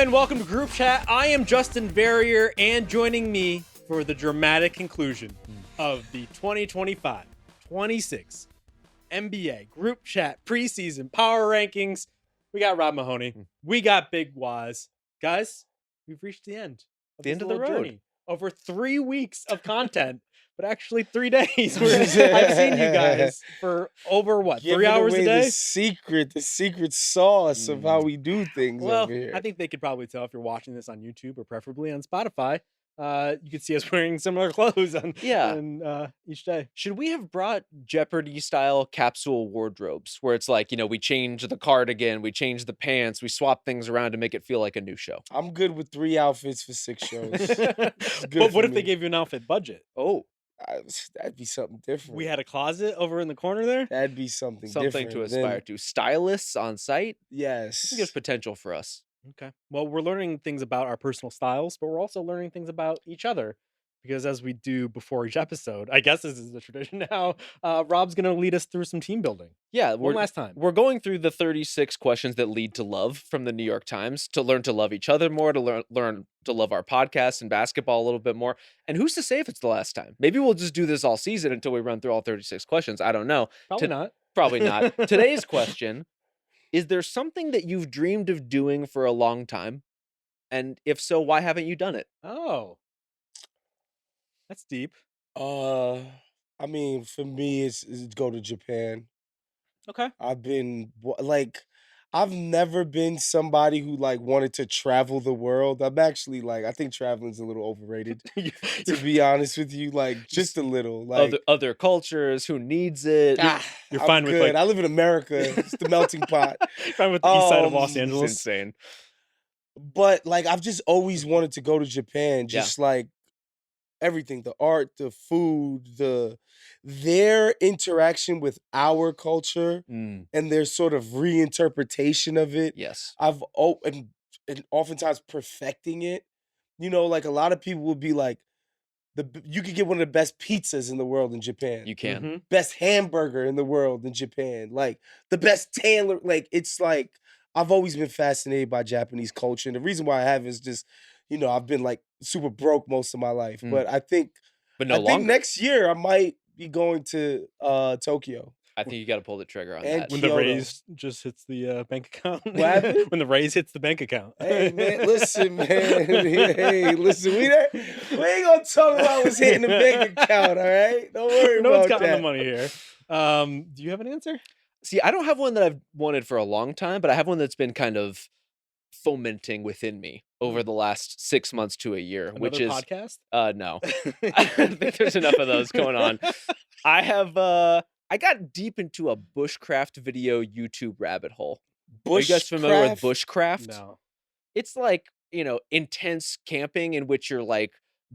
and welcome to Group Chat. I am Justin Verrier, and joining me for the dramatic conclusion of the 2025-26 NBA Group Chat Preseason Power Rankings, we got Rob Mahoney. We got Big Waz. Guys, we've reached the end of the road. Journey. Over 3 weeks of content, but actually 3 days. I've seen you guys for over, what, 3 hours a day? The secret sauce of how we do things over here. I think they could probably tell if you're watching this on YouTube or preferably on Spotify. You could see us wearing similar clothes on each day. Should we have brought Jeopardy-style capsule wardrobes where it's like, we change the cardigan, we change the pants, we swap things around to make it feel like a new show? I'm good with 3 outfits for 6 shows. But what if they gave you an outfit budget? Oh. That'd be something different. We had a closet over in the corner there? That'd be something different. To aspire to. Stylists on site? Yes. I think there's potential for us. Okay. Well, we're learning things about our personal styles, but we're also learning things about each other. Because as we do before each episode, I guess this is the tradition now, Rob's going to lead us through some team building. Yeah. One last time. We're going through the 36 questions that lead to love from the New York Times to learn to love each other more, to learn to love our podcast and basketball a little bit more. And who's to say if it's the last time? Maybe we'll just do this all season until we run through all 36 questions. I don't know. Probably not. Probably not. Today's question: is there something that you've dreamed of doing for a long time? And if so, why haven't you done it? Oh. That's deep. I mean, for me, it's go to Japan. Okay. I've never been somebody who wanted to travel the world. I'm actually I think traveling's a little overrated, to be honest with you. Just a little. Other cultures, who needs it? You're fine with good. I live in America. It's the melting pot. Fine with the east side of Los Angeles. It's insane. But I've just always wanted to go to Japan. Just everything, the art, the food, their interaction with our culture and their sort of reinterpretation of it. Yes. And oftentimes perfecting it. A lot of people will be like, you could get one of the best pizzas in the world in Japan. You can. Mm-hmm. Best hamburger in the world in Japan. The best tailor. I've always been fascinated by Japanese culture. And the reason why I have is just, I've been super broke most of my life. But I think next year I might be going to Tokyo. I think you got to pull the trigger on And that. When Kyoto. the raise just hits the bank account. What happened? When the raise hits the bank account. Hey, man, listen, man. Hey, listen, we ain't going to talk about what's hitting the bank account, all right? Don't worry No about one's gotten that. the money here. Do you have an answer? See, I don't have one that I've wanted for a long time, but I have one that's been kind of fomenting within me over the last 6 months to a year, which is podcast. No. I think there's enough of those going on. I have I got deep into a bushcraft video YouTube rabbit hole. Are you guys familiar with bushcraft? No. It's intense camping in which you're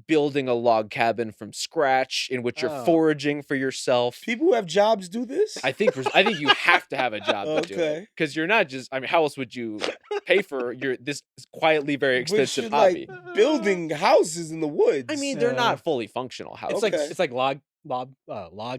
building a log cabin from scratch, in which you're foraging for yourself. People who have jobs do this? I think you have to have a job to do it, because you're not just. I mean, how else would you pay for this quietly very expensive hobby? Building houses in the woods. I mean, they're not fully functional houses. It's like log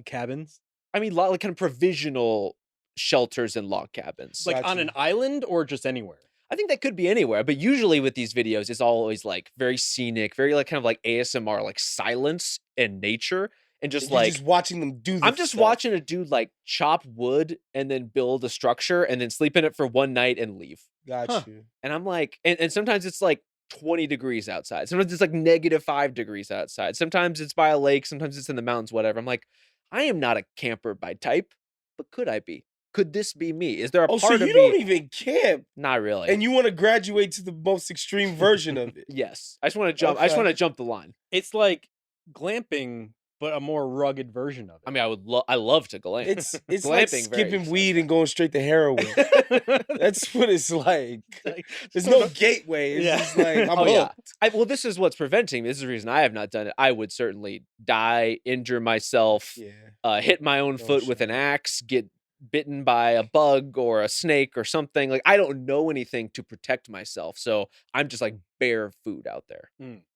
cabins. I mean, kind of provisional shelters and log cabins. On an island or just anywhere? I think that could be anywhere, but usually with these videos, it's always very scenic, very kind of ASMR, silence and nature, and just just watching them do. I'm just watching a dude chop wood and then build a structure and then sleep in it for one night and leave. Got you. And I'm and sometimes it's 20 degrees outside. Sometimes it's -5 degrees outside. Sometimes it's by a lake. Sometimes it's in the mountains. Whatever. I'm I am not a camper by type, but could I be? Could this be me? Is there a part of me? So you don't even camp? Not really. And you want to graduate to the most extreme version of it? Yes. I just want to jump. I just want to jump the line. It's like glamping, but a more rugged version of it. I mean, I love to glamp. It's glamping, like skipping weed and going straight to heroin. That's what it's like. There's no gateway. It's just I'm hooked. Well, this is what's preventing me. This is the reason I have not done it. I would certainly die, injure myself, hit my own foot with an axe, get bitten by a bug or a snake or something. I don't know anything to protect myself, so I'm just bare food out there.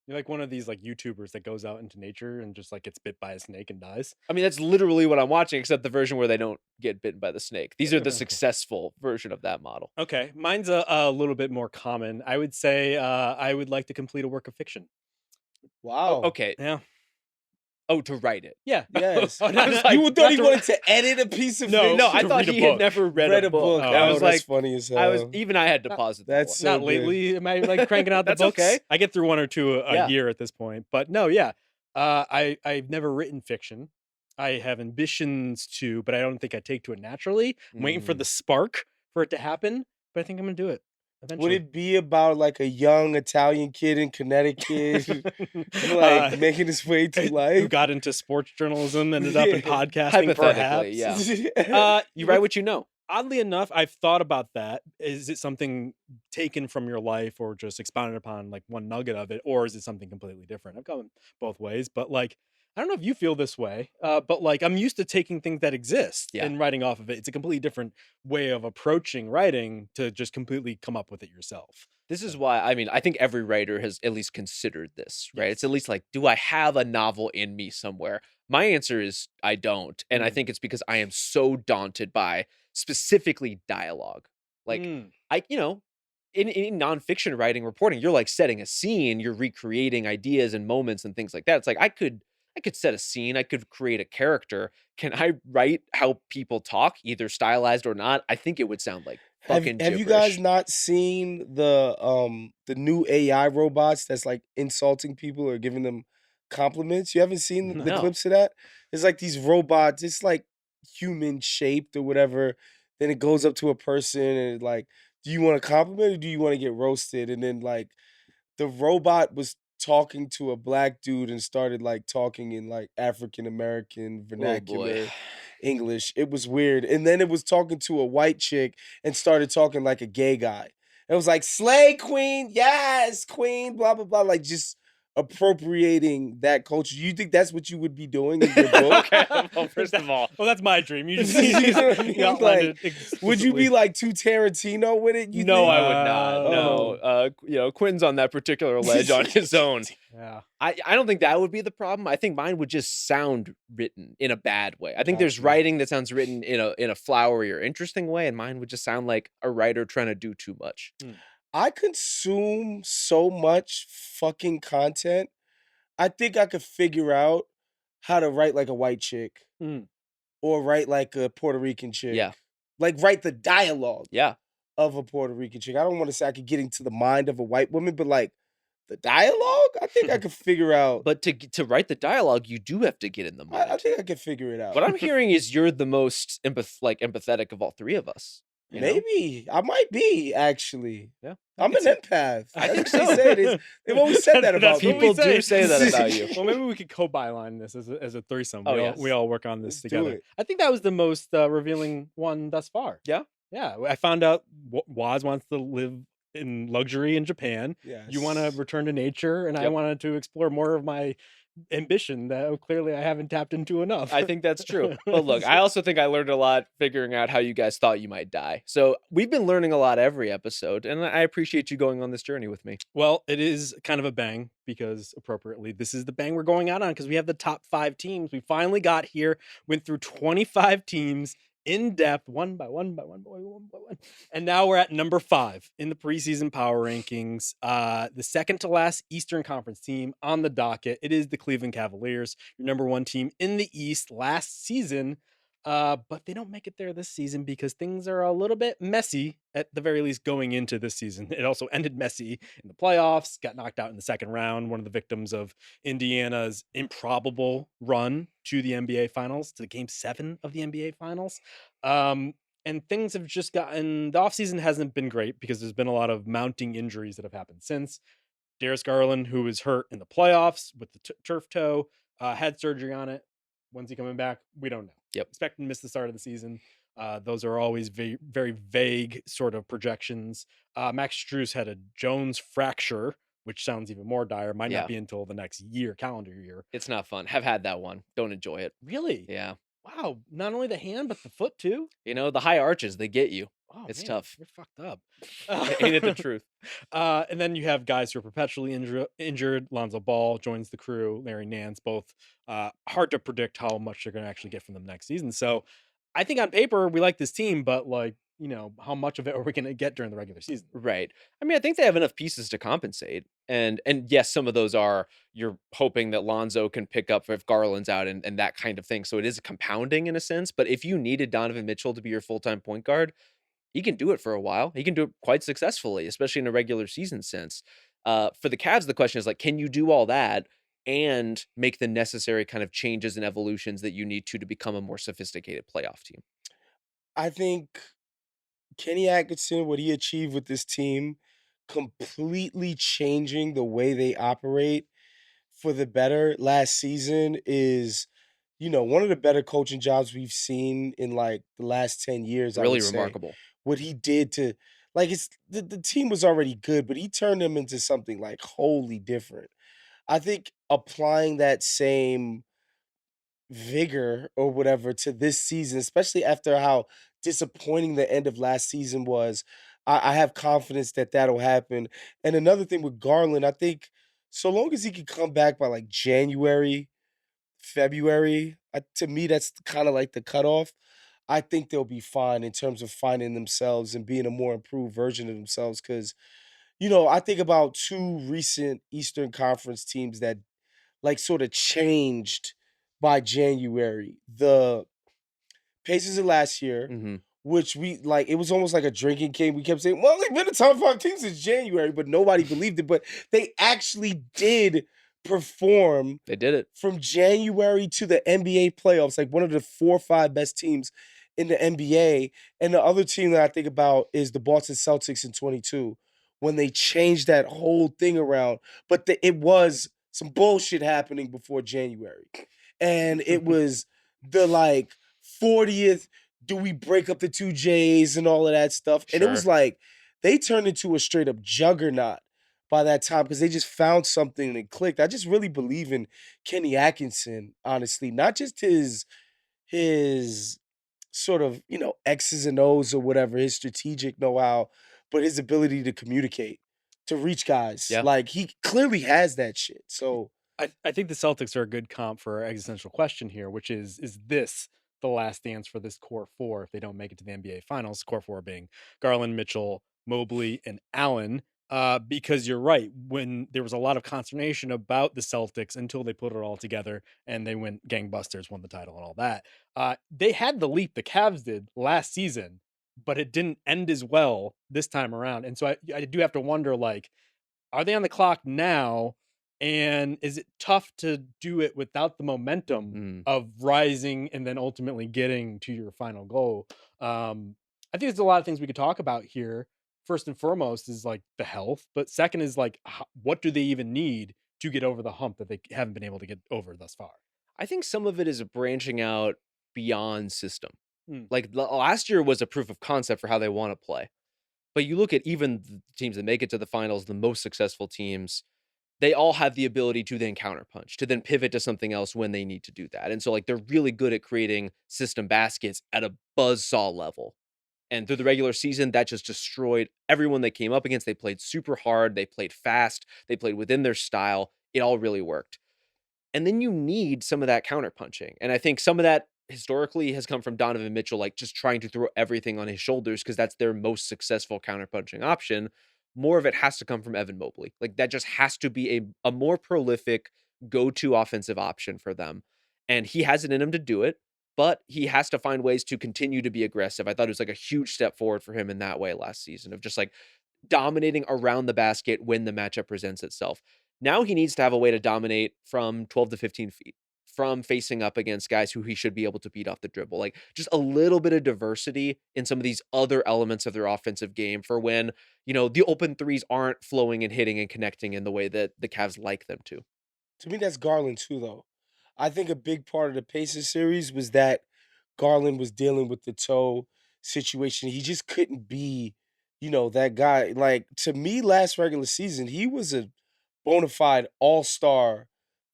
You're like one of these like YouTubers that goes out into nature and just like gets bit by a snake and dies. I mean, that's literally what I'm watching, except the version where they don't get bitten by the snake. These are the successful version of that model. Okay, mine's a little bit more common. I would say I would like to complete a work of fiction. Wow. Okay. Yeah. Oh, to write it. Yeah. Yes. Oh, I was not- like, You thought he to- wanted to edit a piece of No, fiction? No, I to thought read a he had book. never read a book. Oh, I was that's like, funny as hell. I had to pause it. That's so Not good. lately. Am I like cranking out the That's books? okay. I get through one or two a Yeah. year at this point. But no, yeah. I've never written fiction. I have ambitions to, but I don't think I take to it naturally. I'm waiting for the spark for it to happen, but I think I'm gonna do it eventually. Would it be about like a young Italian kid in Connecticut, like making his way through who life? got into sports journalism, ended up in Yeah. podcasting, perhaps? Hypothetically, yeah. You write what you know. Oddly enough, I've thought about that. Is it something taken from your life or just expounded upon like one nugget of it, or is it something completely different? I've gone both ways, but like, I don't know if you feel this way, but like I'm used to taking things that exist Yeah. and writing off of it. It's a completely different way of approaching writing to just completely come up with it yourself. This is why, I mean, I think every writer has at least considered this, right? It's at least like, do I have a novel in me somewhere? My answer is I don't. And I think it's because I am so daunted by specifically dialogue. Like, in nonfiction writing, reporting, you're like setting a scene, you're recreating ideas and moments and things like that. It's like I could set a scene, I could create a character. Can I write how people talk, either stylized or not? I think it would sound like fucking Have you guys gibberish. not seen the new AI robots that's like insulting people or giving them compliments? You haven't seen the No. clips of that? It's like these robots, it's like human shaped or whatever. Then it goes up to a person and like, do you want a compliment or do you want to get roasted? And then like the robot was talking to a black dude and started like talking in like African American vernacular English. It was weird. And then it was talking to a white chick and started talking like a gay guy. It was like, slay queen, yes, queen, blah, blah, blah. Like just appropriating that culture. You think that's what you would be doing in your book? Okay, well, first of all, Well, that's my dream. You just You know what I mean? outlined Like, it Would you explicitly. be like too Tarantino with it? You no, think? I would not. Oh. No, Quinn's on that particular ledge on his own. Yeah. I don't think that would be the problem. I think mine would just sound written in a bad way. I think there's Gotcha. writing that sounds written in a flowery or interesting way, and mine would just sound like a writer trying to do too much. I consume so much fucking content. I think I could figure out how to write like a white chick Mm. or write like a Puerto Rican chick. Yeah. Like write the dialogue Yeah. of a Puerto Rican chick. I don't want to say I could get into the mind of a white woman, but like the dialogue, I think I could figure out. But to write the dialogue, you do have to get in the mind. I think I could figure it out. What I'm hearing is you're the most empathetic of all three of us. you know? Maybe I might be actually. Yeah. I'm an empath. I think That's what so. they said. They've always said that about That's me. what we People do say that about you. Well, maybe we could co-byline this as a threesome. Oh, we, yes. we all work on this Let's do together. it. I think that was the most revealing one thus far. Yeah? Yeah. I found out Waz wants to live in luxury in Japan. Yes. You want to return to nature, and I Yep. wanted to explore more of my ambition that clearly I haven't tapped into enough. I think that's true. But look, I also think I learned a lot figuring out how you guys thought you might die. So we've been learning a lot every episode, and I appreciate you going on this journey with me. Well, it is kind of a bang because appropriately, this is the bang we're going out on because we have the top 5 teams. We finally got here, went through 25 teams in depth, one by one by one by one by one. And now we're at number 5 in the preseason power rankings. The second to last Eastern Conference team on the docket. It is the Cleveland Cavaliers, your number 1 team in the East last season. But they don't make it there this season because things are a little bit messy, at the very least, going into this season. It also ended messy in the playoffs, got knocked out in the second round, one of the victims of Indiana's improbable run to the NBA Finals, to the Game 7 of the NBA Finals. And things have just gotten, the offseason hasn't been great because there's been a lot of mounting injuries that have happened since. Darius Garland, who was hurt in the playoffs with the turf toe, had surgery on it. When's he coming back? We don't know. Yep. Expect to miss the start of the season. Those are always very vague sort of projections. Max Strus had a Jones fracture, which sounds even more dire. Might Yeah. not be until the next year, calendar year. It's not fun. Have had that one. Don't enjoy it. Really? Yeah. Wow. Not only the hand, but the foot too. You know, the high arches, they get you. Oh It's man, tough. you're fucked up. Ain't it the truth? And then you have guys who are perpetually injured. Lonzo Ball joins the crew. Larry Nance, both hard to predict how much they're going to actually get from them next season. So, I think on paper we like this team, but how much of it are we going to get during the regular season? Right. I mean, I think they have enough pieces to compensate. And yes, some of those are you're hoping that Lonzo can pick up if Garland's out and that kind of thing. So it is compounding in a sense. But if you needed Donovan Mitchell to be your full-time point guard, he can do it for a while. He can do it quite successfully, especially in a regular season sense. For the Cavs, the question is like, can you do all that and make the necessary kind of changes and evolutions that you need to become a more sophisticated playoff team? I think Kenny Atkinson, what he achieved with this team, completely changing the way they operate for the better last season is, one of the better coaching jobs we've seen in like the last 10 years, I Really would say. remarkable. What he did to like it's the team was already good, but he turned them into something like wholly different. I think applying that same vigor or whatever to this season, especially after how disappointing the end of last season was. I have confidence that that'll happen. And another thing with Garland, I think so long as he can come back by like January, February, to me, that's kind of like the cutoff. I think they'll be fine in terms of finding themselves and being a more improved version of themselves. Because, I think about two recent Eastern Conference teams that like sort of changed by January. The Pacers of last year, Hmm. which we like, it was almost like a drinking game. We kept saying, well, they've been a top five team since January, but nobody believed it. But they actually did perform They did it. from January to the NBA playoffs, like one of the 4 or 5 best teams in the NBA. And the other team that I think about is the Boston Celtics in 22 when they changed that whole thing around. But it was some bullshit happening before January. And it was the like 40th, do we break up the two J's and all of that stuff. And it was Sure. like they turned into a straight up juggernaut by that time because they just found something and it clicked. I just really believe in Kenny Atkinson, honestly, not just his sort of, X's and O's or whatever, his strategic know-how, but his ability to communicate, to reach guys. Yeah. Like he clearly has that shit. So I think the Celtics are a good comp for our existential question here, which is this the last dance for this core four if they don't make it to the NBA Finals? Core four being Garland, Mitchell, Mobley, and Allen. Because you're right, when there was a lot of consternation about the Celtics until they put it all together and they went gangbusters, won the title, and all that. They had the leap the Cavs did last season, but it didn't end as well this time around. And so I do have to wonder, like, are they on the clock now? And is it tough to do it without the momentum Mm. of rising and then ultimately getting to your final goal? I think there's a lot of things we could talk about here. First and foremost is like the health, but second is like what do they even need to get over the hump that they haven't been able to get over thus far? I think some of it is branching out beyond system. Hmm. Like last year was a proof of concept for how they want to play. But you look at even the teams that make it to the finals, the most successful teams, they all have the ability to then counterpunch, to then pivot to something else when they need to do that. And so like they're really good at creating system baskets at a buzzsaw level. And through the regular season, that just destroyed everyone they came up against. They played super hard, they played fast, they played within their style. It all really worked. And then you need some of that counterpunching. And I think some of that historically has come from Donovan Mitchell, like just trying to throw everything on his shoulders because that's their most successful counterpunching option. More of it has to come from Evan Mobley. Like that just has to be a more prolific go to offensive option for them. And he has it in him to do it, but he has to find ways to continue to be aggressive. I thought it was like a huge step forward for him in that way last season of just like dominating around the basket when the matchup presents itself. Now he needs to have a way to dominate from 12 to 15 feet, from facing up against guys who he should be able to beat off the dribble. Like just a little bit of diversity in some of these other elements of their offensive game for when, the open threes aren't flowing and hitting and connecting in the way that the Cavs like them to. to me, that's Garland too, though. I think a big part of the Pacers series was that Garland was dealing with the toe situation. He just couldn't be, that guy. Like to me, last regular season, he was a bona fide all-star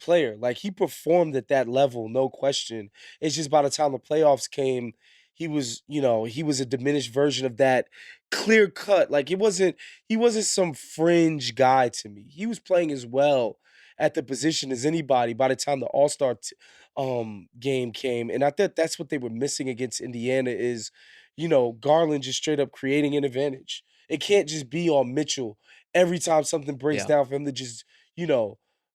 player. Like he performed at that level, no question. It's just by the time the playoffs came, he was, he was a diminished version of that clear cut. Like he wasn't some fringe guy to me. He was playing as well at the position as anybody by the time the All-Star game came. And I thought that's what they were missing against Indiana is, Garland just straight up creating an advantage. It can't just be on Mitchell every time something breaks Yeah. down for him to just,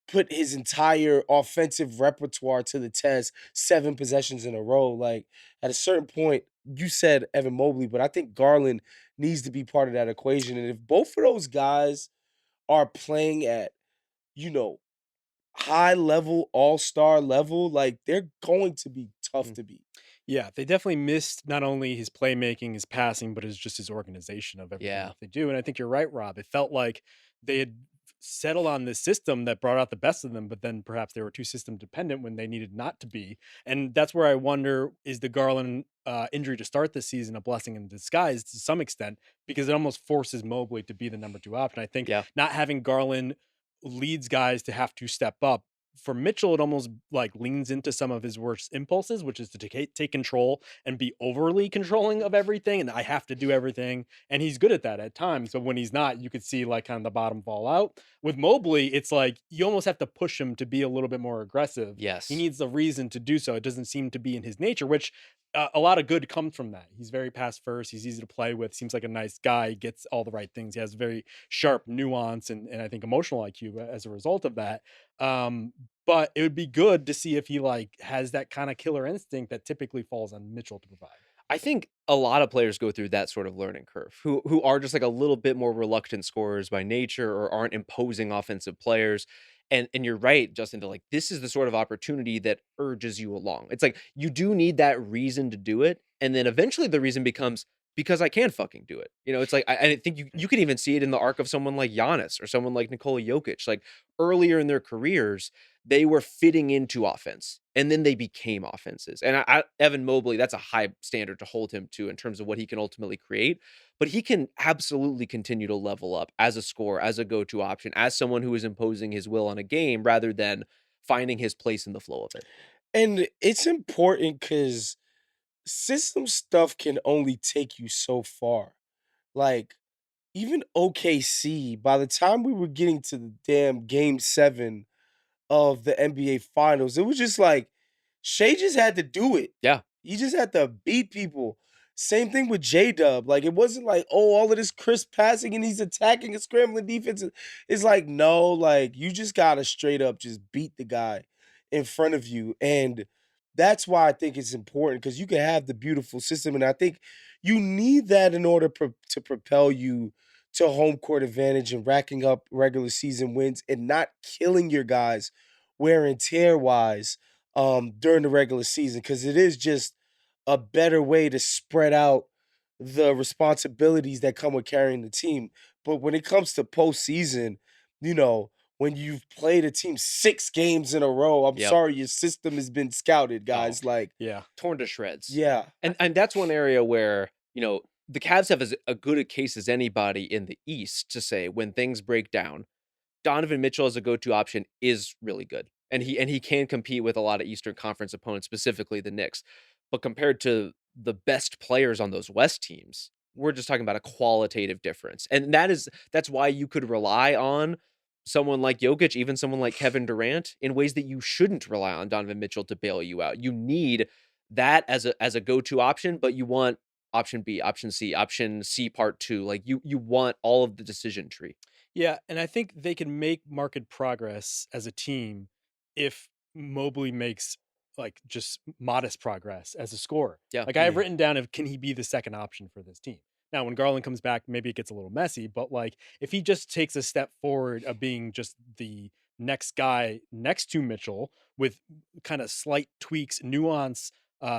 put his entire offensive repertoire to the test 7 possessions in a row. Like at a certain point, you said Evan Mobley, but I think Garland needs to be part of that equation. And if both of those guys are playing at, you know, high level, all-star level, like they're going to be tough Mm. to beat. Yeah, they definitely missed not only his playmaking, his passing, but his organization of everything Yeah. that they do. And I think you're right, Rob. It felt like they had settled on this system that brought out the best of them, but then perhaps they were too system dependent when they needed not to be. And that's where I wonder, is the Garland injury to start this season a blessing in disguise to some extent, because it almost forces Mobley to be the number 2 option. I think Yeah. not having Garland leads guys to have to step up. For Mitchell, it almost like leans into some of his worst impulses, which is to take control and be overly controlling of everything. And I have to do everything. And he's good at that at times. But when he's not, you could see like kind of the bottom fall out. With Mobley, it's like you almost have to push him to be a little bit more aggressive. Yes. He needs a reason to do so. It doesn't seem to be in his nature, which a lot of good comes from that. He's very pass first. He's easy to play with. Seems like a nice guy. He gets all the right things. He has very sharp nuance and I think emotional IQ as a result of that. But it would be good to see if he like has that kind of killer instinct that typically falls on Mitchell to provide. I think a lot of players go through that sort of learning curve who are just like a little bit more reluctant scorers by nature or aren't imposing offensive players. And you're right, Justin, to like this is the sort of opportunity that urges you along. It's like you do need that reason to do it. And then eventually the reason becomes because I can fucking do it. It's like I think you can even see it in the arc of someone like Giannis or someone like Nikola Jokic. Like earlier in their careers, they were fitting into offense and then they became offenses. And Evan Mobley, that's a high standard to hold him to in terms of what he can ultimately create. But he can absolutely continue to level up as a scorer, as a go-to option, as someone who is imposing his will on a game rather than finding his place in the flow of it. And it's important because system stuff can only take you so far. Like, even OKC, by the time we were getting to the damn game 7 of the NBA finals, it was just like Shea just had to do it. Yeah. He just had to beat people. Same thing with J Dub. Like it wasn't like, oh, all of this crisp passing and he's attacking and scrambling defense. It's like, no, like you just gotta straight up just beat the guy in front of you. And that's why I think it's important because you can have the beautiful system. And I think you need that in order to propel you to home court advantage and racking up regular season wins and not killing your guys wear and tear wise during the regular season. Cause it is just a better way to spread out the responsibilities that come with carrying the team. But when it comes to postseason, you know, when you've played a team 6 games in a row, I'm Yep. sorry, your system has been scouted, guys. Like, Yeah. Torn to shreds. yeah. And that's one area where, the Cavs have as a good a case as anybody in the East to say when things break down, Donovan Mitchell as a go-to option is really good. And he can compete with a lot of Eastern Conference opponents, specifically the Knicks. But compared to the best players on those West teams, we're just talking about a qualitative difference. And that's why you could rely on someone like Jokic, even someone like Kevin Durant, in ways that you shouldn't rely on Donovan Mitchell to bail you out. You need that as a go-to option, but you want option B, option C part 2. Like you want all of the decision tree. Yeah, and I think they can make market progress as a team if Mobley makes like just modest progress as a scorer. Yeah. Like I have Yeah. written down of can he be the second option for this team? Now when Garland comes back, maybe it gets a little messy, but like if he just takes a step forward of being just the next guy next to Mitchell with kind of slight tweaks, nuance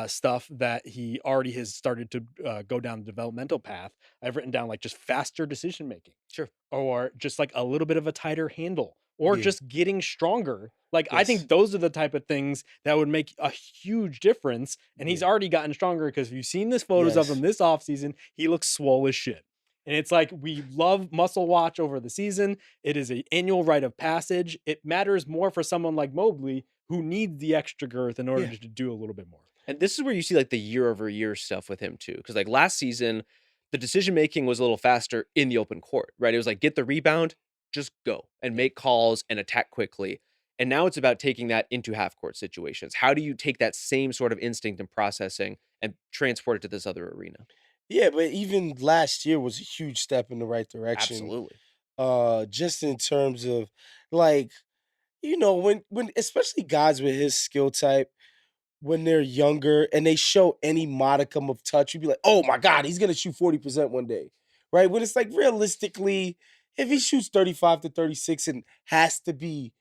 stuff that he already has started to go down the developmental path. I've written down like just faster decision making Sure. or just like a little bit of a tighter handle or Yeah. just getting stronger. Like I Yes. think those are the type of things that would make a huge difference. And he's Yeah. already gotten stronger because if you've seen this photos of Yes. him this offseason, he looks swole as shit. And it's like we love muscle watch over the season. It is an annual rite of passage. It matters more for someone like Mobley who needs the extra girth in order Yeah. to do a little bit more. And this is where you see like the year over year stuff with him too. Because like last season, the decision making was a little faster in the open court, right? It was like get the rebound, just go and make calls and attack quickly. And now it's about taking that into half court situations. How do you take that same sort of instinct and processing and transport it to this other arena? Yeah, but even last year was a huge step in the right direction. Absolutely. Just in terms of like, when especially guys with his skill type, when they're younger and they show any modicum of touch, you'd be like, oh my God, he's gonna shoot 40% one day. Right? When it's like realistically, if he shoots 35 to 36 and has to be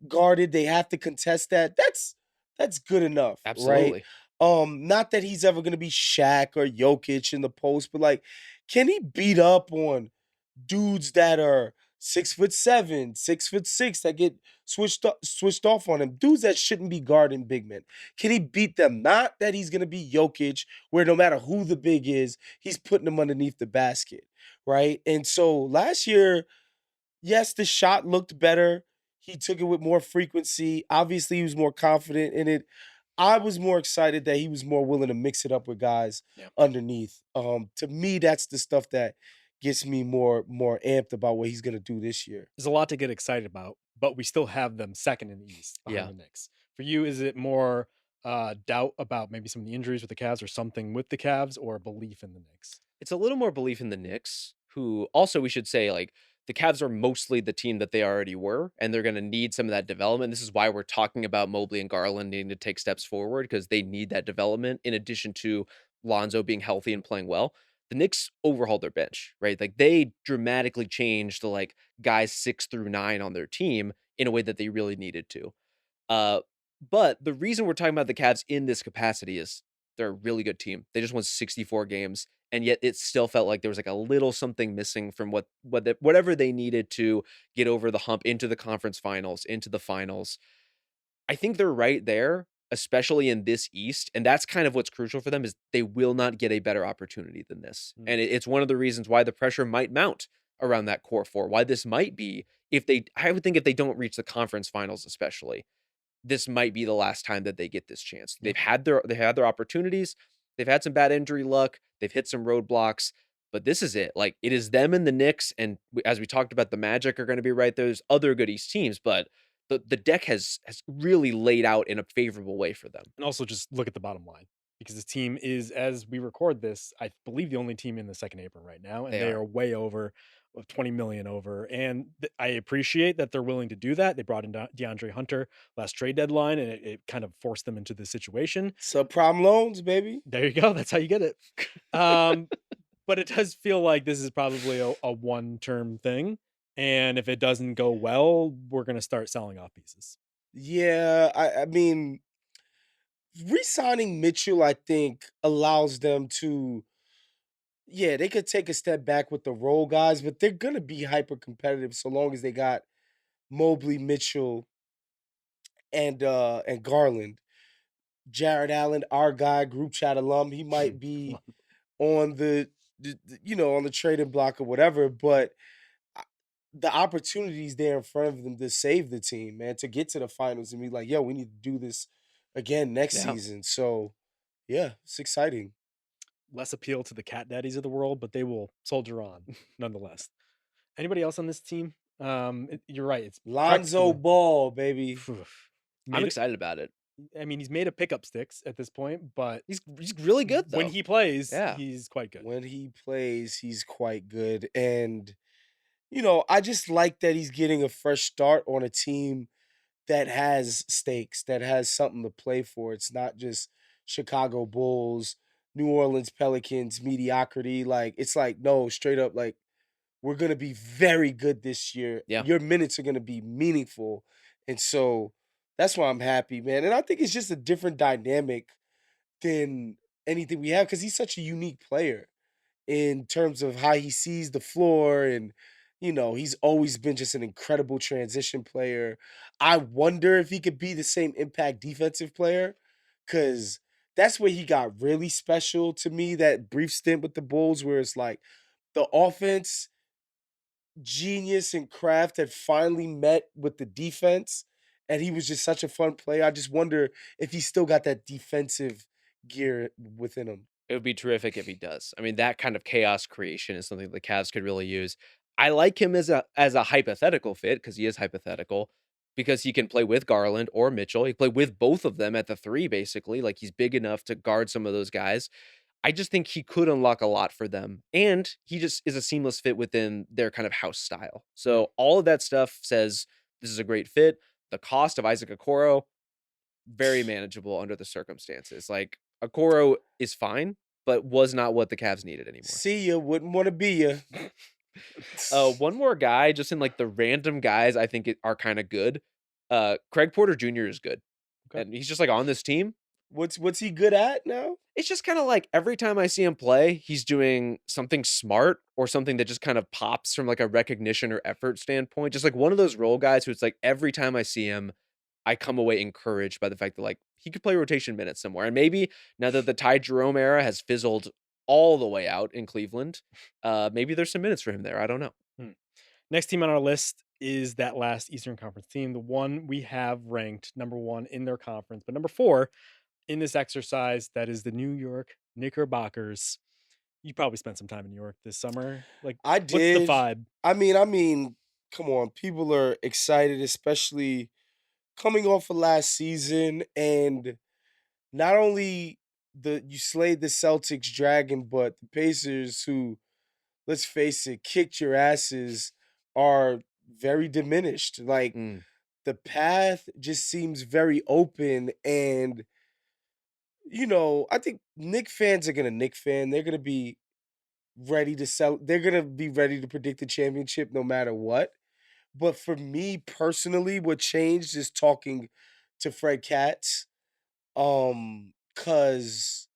guarded, they have to contest that. That's good enough, right? Absolutely. Not that he's ever gonna be Shaq or Jokic in the post, but like, can he beat up on dudes that are 6'7", 6'6", that get switched off on him? Dudes that shouldn't be guarding big men. Can he beat them? Not that he's gonna be Jokic, where no matter who the big is, he's putting them underneath the basket, right? And so last year, yes, the shot looked better. He took it with more frequency. Obviously, he was more confident in it. I was more excited that he was more willing to mix it up with guys Yeah. underneath. To me, that's the stuff that gets me more amped about what he's gonna do this year. There's a lot to get excited about, but we still have them second in the East behind Yeah. the Knicks. For you, is it more doubt about maybe some of the injuries with the Cavs or something with the Cavs, or belief in the Knicks? It's a little more belief in the Knicks, who also we should say like the Cavs are mostly the team that they already were, and they're going to need some of that development. This is why we're talking about Mobley and Garland needing to take steps forward because they need that development in addition to Lonzo being healthy and playing well. The Knicks overhauled their bench, right? Like they dramatically changed the like guys 6 through 9 on their team in a way that they really needed to. Uh, but the reason we're talking about the Cavs in this capacity is they're a really good team. They just won 64 games, and yet it still felt like there was like a little something missing from whatever they needed to get over the hump into the conference finals, into the finals. I think they're right there, especially in this East, and that's kind of what's crucial for them is they will not get a better opportunity than this. Mm. And it's one of the reasons why the pressure might mount around that core four. Why this might be I would think if they don't reach the conference finals, especially this might be the last time that they get this chance. Yeah. They had their opportunities. They've had some bad injury luck. They've hit some roadblocks, but this is it. Like it is them and the Knicks, and as we talked about, the Magic are going to be right there. There's other good East teams, but the deck has really laid out in a favorable way for them. And also just look at the bottom line because this team is, as we record this, I believe the only team in the second apron right now, and They they are. are way over 20 million over. And I appreciate that they're willing to do that. They brought in DeAndre Hunter last trade deadline, and it kind of forced them into this situation. Subprime loans, baby. There you go. That's how you get it. But it does feel like this is probably a one-term thing. And if it doesn't go well, we're going to start selling off pieces. Yeah, I mean, re-signing Mitchell, I think, allows them to, yeah, they could take a step back with the role guys, but they're gonna be hyper competitive so long as they got Mobley, Mitchell, and Garland. Jared Allen, our guy, group chat alum, he might be on on the trading block or whatever, but I- the opportunities there in front of them to save the team, man, to get to the finals and be like, yo, we need to do this again next Yeah. season. So yeah, it's exciting. Less appeal to the cat daddies of the world, but they will soldier on nonetheless. Anybody else on this team? You're right. It's Lonzo practically Ball, baby. I'm made it. excited about it. I mean, he's made a pickup sticks at this point, but He's really good though. when he plays, Yeah. he's quite good. When he plays, he's quite good. And, I just like that he's getting a fresh start on a team that has stakes, that has something to play for. It's not just Chicago Bulls, New Orleans Pelicans mediocrity. Like it's like no, straight up like we're going to be very good this year. Yeah. Your minutes are going to be meaningful. And so that's why I'm happy, man. And I think it's just a different dynamic than anything we have cuz he's such a unique player in terms of how he sees the floor and he's always been just an incredible transition player. I wonder if he could be the same impact defensive player cuz that's where he got really special to me, that brief stint with the Bulls where it's like the offense genius and craft had finally met with the defense and he was just such a fun player. I just wonder if he still got that defensive gear within him. It would be terrific if he does. I mean, that kind of chaos creation is something the Cavs could really use. I like him as a hypothetical fit because he is hypothetical because he can play with Garland or Mitchell. He can play with both of them at the 3 basically. Like he's big enough to guard some of those guys. I just think he could unlock a lot for them. And he just is a seamless fit within their kind of house style. So all of that stuff says this is a great fit. The cost of Isaac Okoro, very manageable under the circumstances. Like Okoro is fine, but was not what the Cavs needed anymore. See ya, wouldn't want to be ya. One more guy, just in like the random guys I think are kind of good. Craig Porter Jr. is good. Okay. And he's just like on this team. What's he good at now? It's just kind of like every time I see him play, he's doing something smart or something that just kind of pops from like a recognition or effort standpoint. Just like one of those role guys who it's like every time I see him, I come away encouraged by the fact that like he could play rotation minutes somewhere. And maybe now that the Ty Jerome era has fizzled all the way out in Cleveland, maybe there's some minutes for him there. I don't know. Next team on our list is that last Eastern Conference team, the one we have ranked number 1 in their conference, but number 4 in this exercise. That is the New York Knickerbockers. You probably spent some time in New York this summer. Like, I what's the did. vibe? I mean, come on. People are excited, especially coming off of last season, and not only you slayed the Celtics dragon, but the Pacers, who, let's face it, kicked your asses, are very diminished. Like Mm, the path just seems very open, and I think Knick fans are gonna Knick fan. They're gonna be ready to sell. They're gonna be ready to predict the championship no matter what. But for me personally, what changed is talking to Fred Katz. Cause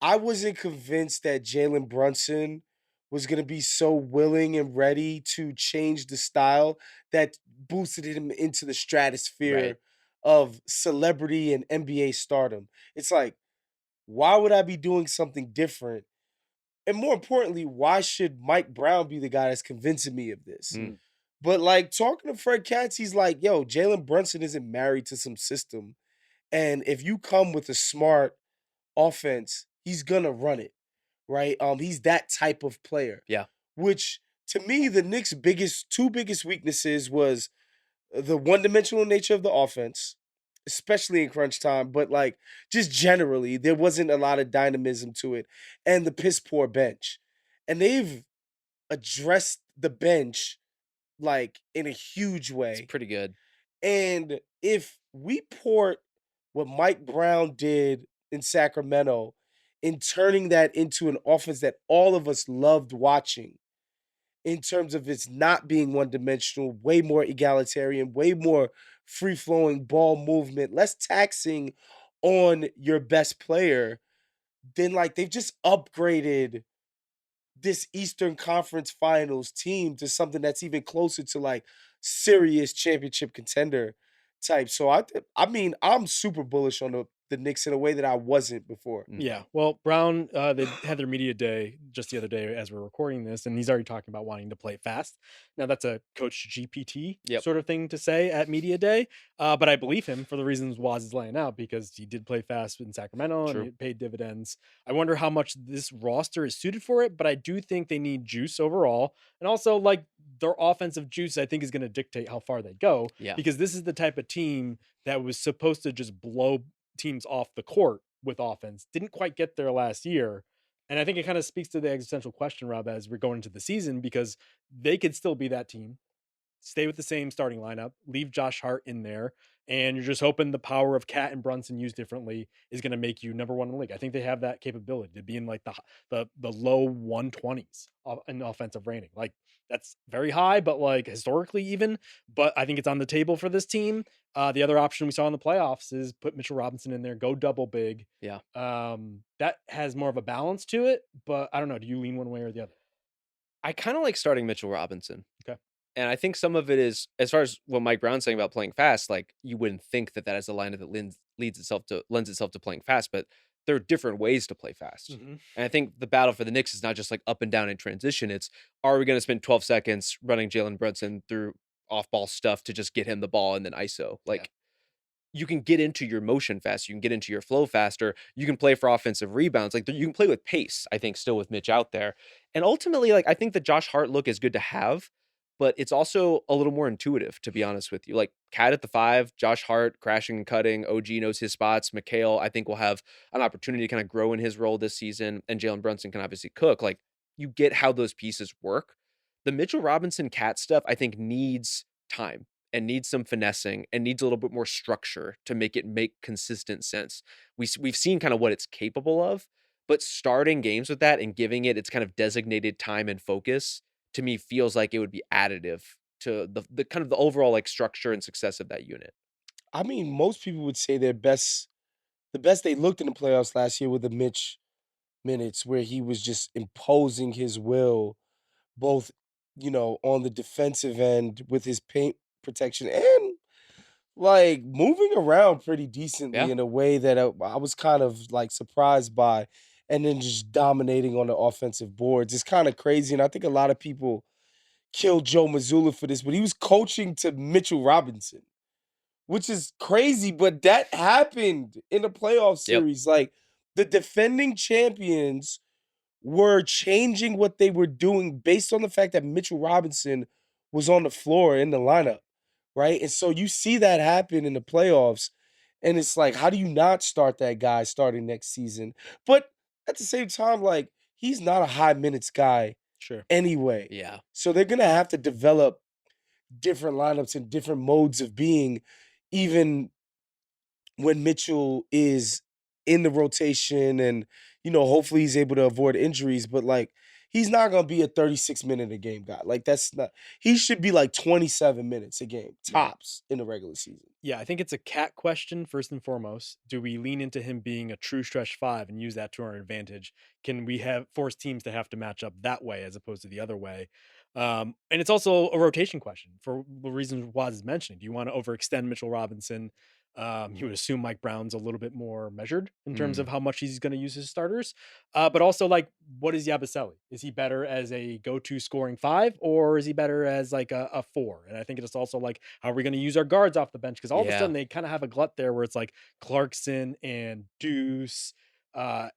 I wasn't convinced that Jalen Brunson was gonna be so willing and ready to change the style that boosted him into the right. stratosphere of celebrity and NBA stardom. It's like, why would I be doing something different? And more importantly, why should Mike Brown be the guy that's convincing me of this? Mm, But like talking to Fred Katz, he's like, yo, Jalen Brunson isn't married to some system. And if you come with a smart offense, he's gonna run it, right? He's that type of player. yeah. Which to me, the Knicks' two biggest weaknesses was the one-dimensional nature of the offense, especially in crunch time, but like just generally, there wasn't a lot of dynamism to it, and the piss poor bench. And they've addressed the bench like in a huge It's way. pretty good. And if we port what Mike Brown did in Sacramento in turning that into an offense that all of us loved watching, in terms of its not being one dimensional, way more egalitarian, way more free flowing ball movement, less taxing on your best player, then like they've just upgraded this Eastern Conference Finals team to something that's even closer to like serious championship contender type. So I mean, I'm super bullish on the Knicks in a way that I wasn't before. Mm, Yeah. Well, Brown, they had their media day just the other day as we're recording this, and he's already talking about wanting to play fast. Now, that's a Coach GPT Yep. sort of thing to say at media day, but I believe him for the reasons Waz is laying out because he did play fast in Sacramento and True. it paid dividends. I wonder how much this roster is suited for it, but I do think they need juice overall. And also, like, their offensive juice, I think, is going to dictate how far they go Yeah. because this is the type of team that was supposed to just blow teams off the court with offense. Didn't quite get there last year. And I think it kind of speaks to the existential question, Rob, as we're going into the season, because they could still be that team, stay with the same starting lineup, leave Josh Hart in there, and you're just hoping the power of Cat and Brunson used differently is going to make you number 1 in the league. I think they have that capability to be in like the low 120s in offensive rating. Like that's very high, but like historically even. But I think it's on the table for this team. The other option we saw in the playoffs is put Mitchell Robinson in there, go double big. Yeah. That has more of a balance to it, but I don't know. Do you lean one way or the other? I kind of like starting Mitchell Robinson. Okay. And I think some of it is, as far as what Mike Brown's saying about playing fast, like you wouldn't think that is a lineup that lends itself to playing fast, but there are different ways to play fast. Mm-hmm. And I think the battle for the Knicks is not just like up and down in transition. It's, are we going to spend 12 seconds running Jalen Brunson through off-ball stuff to just get him the ball and then ISO? Like, you can get into your motion faster. You can get into your flow faster. You can play for offensive rebounds. Like you can play with pace, I think, still with Mitch out there. And ultimately, like I think the Josh Hart look is good to have, but it's also a little more intuitive, to be honest with you. Like Cat at the 5, Josh Hart crashing and cutting. OG knows his spots. McHale, I think, will have an opportunity to kind of grow in his role this season. And Jalen Brunson can obviously cook. Like you get how those pieces work. The Mitchell Robinson Cat stuff, I think, needs time and needs some finessing and needs a little bit more structure to make it make consistent sense. We've seen kind of what it's capable of, but starting games with that and giving it its kind of designated time and focus to me feels like it would be additive to the kind of the overall like structure and success of that unit. I mean, most people would say the best they looked in the playoffs last year were the Mitch minutes where he was just imposing his will both, on the defensive end with his paint protection and like moving around pretty decently Yeah. in a way that I was kind of like surprised by, and then just dominating on the offensive boards. It's kind of crazy. And I think a lot of people killed Joe Mazzulla for this, but he was coaching to Mitchell Robinson, which is crazy. But that happened in the playoff Yep. series. Like the defending champions were changing what they were doing based on the fact that Mitchell Robinson was on the floor in the lineup, right? And so you see that happen in the playoffs, and it's like, how do you not start that guy starting next season? But at the same time, like, he's not a high minutes guy Sure. anyway. Yeah. So they're gonna have to develop different lineups and different modes of being, even when Mitchell is in the rotation and, hopefully he's able to avoid injuries, but like he's not going to be a 36-minute a game guy. Like that's not he should be like 27 minutes a game Yeah. tops in the regular season. Yeah, I think it's a Cat question first and foremost. Do we lean into him being a true stretch 5 and use that to our advantage? Can we have force teams to have to match up that way as opposed to the other way? And it's also a rotation question for the reasons Waz is mentioning. Do you want to overextend Mitchell Robinson? You would assume Mike Brown's a little bit more measured in terms of how much he's going to use his starters. But also, like, what is Yabusele? Is he better as a go-to scoring 5, or is he better as like a 4? And I think it's also like, how are we going to use our guards off the bench? Because all of a Yeah. sudden they kind of have a glut there where it's like Clarkson and Deuce,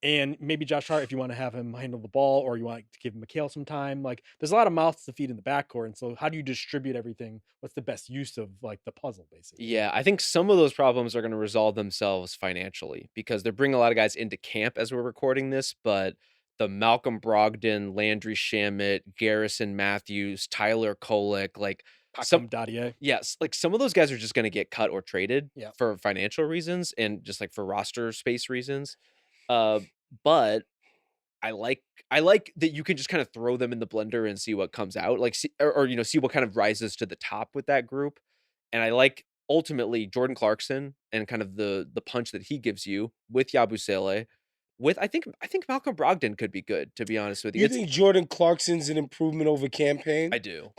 and maybe Josh Hart if you want to have him handle the ball, or you want to give McHale some time. Like, there's a lot of mouths to feed in the backcourt, and so how do you distribute everything? What's the best use of like the puzzle, basically? Yeah, I think some of those problems are going to resolve themselves financially because they're bringing a lot of guys into camp as we're recording this, but the Malcolm Brogdon, Landry Shamet, Garrison Matthews, Tyler Kolek, like some Hakim Dadier. yes, like some of those guys are just going to get cut or traded Yeah. for financial reasons and just like for roster space reasons. Uh, but I like that you can just kind of throw them in the blender and see what comes out, like or see what kind of rises to the top with that group. And I like ultimately Jordan Clarkson and kind of the punch that he gives you with Yabusele. With I think Malcolm Brogdon could be good, to be honest with you. You think Jordan Clarkson's an improvement over campaign? I do.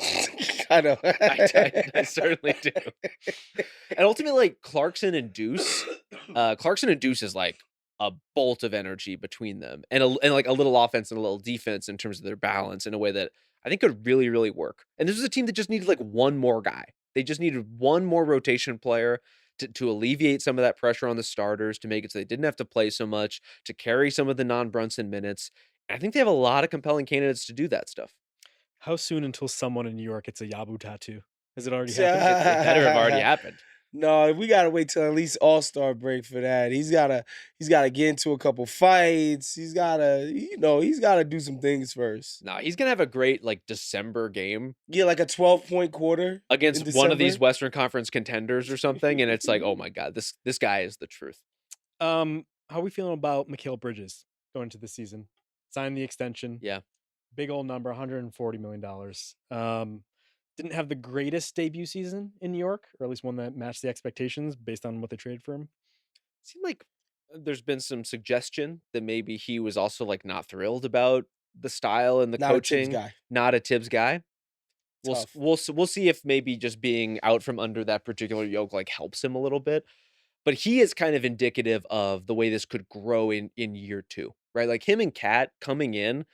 I know. I certainly do. And ultimately, like Clarkson and Deuce is like a bolt of energy between them, and like a little offense and a little defense in terms of their balance in a way that I think could really, really work. And this was a team that just needed like one more guy. They just needed one more rotation player to alleviate some of that pressure on the starters, to make it so they didn't have to play so much, to carry some of the non-Brunson minutes. And I think they have a lot of compelling candidates to do that stuff. How soon until someone in New York gets a Yabu tattoo? Has it already See, happened? It better have already happened. No, we gotta wait till at least All-Star break for that. He's gotta get into a couple fights. He's gotta do some things first. Nah, he's gonna have a great like December game Get like a 12-point quarter against in one of these December. Western Conference contenders or something, and it's like, oh my god, this guy is the truth. How are we feeling about Mikal Bridges going into the season? Signed the extension. Yeah. Big old number, $140 million. Didn't have the greatest debut season in New York, or at least one that matched the expectations based on what they traded for him. Seemed like there's been some suggestion that maybe he was also like not thrilled about the style and the Not a Tibbs coaching. guy. Not a Tibbs guy. Tough. We'll see if maybe just being out from under that particular yoke like helps him a little bit. But he is kind of indicative of the way this could grow in year 2, right? Like him and Cat coming in,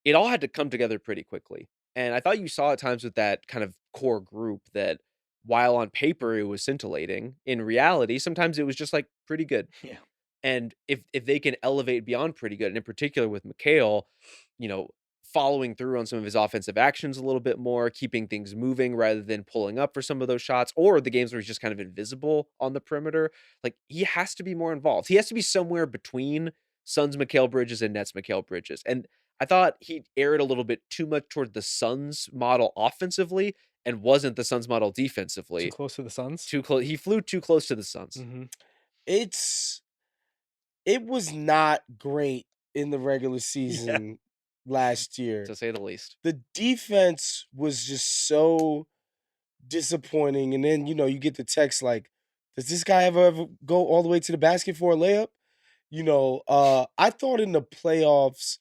it all had to come together pretty quickly. And I thought you saw at times with that kind of core group that while on paper it was scintillating, in reality, sometimes it was just like pretty good. Yeah. And if they can elevate beyond pretty good, and in particular with McHale, you know, following through on some of his offensive actions a little bit more, keeping things moving rather than pulling up for some of those shots, or the games where he's just kind of invisible on the perimeter, like he has to be more involved. He has to be somewhere between Suns Mikal Bridges and Nets Mikal Bridges. And I thought he erred a little bit too much toward the Suns model offensively and wasn't the Suns model Too defensively. close to the Suns. Too close. He flew too close to the Suns. Mm-hmm. It was not great in the regular Yeah. season last year. To say the least. The defense was just so disappointing. And then, you get the text like, does this guy ever go all the way to the basket for a layup? I thought in the playoffs,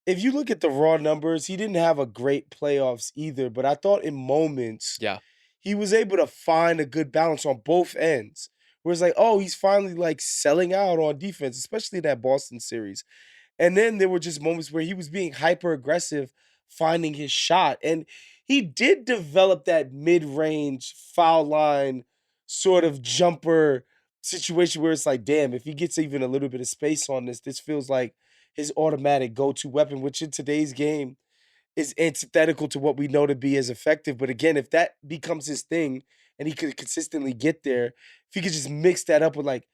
if you look at the raw numbers, he didn't have a great playoffs either. But I thought in moments, Yeah. he was able to find a good balance on both ends. Where it's like, oh, he's finally like selling out on defense, especially that Boston series. And then there were just moments where he was being hyper aggressive, finding his shot. And he did develop that mid range foul line sort of jumper situation where it's like, damn, if he gets even a little bit of space on this feels like his automatic go to weapon, which in today's game is antithetical to what we know to be as effective. But again, if that becomes his thing and he could consistently get there, if he could just mix that up with like,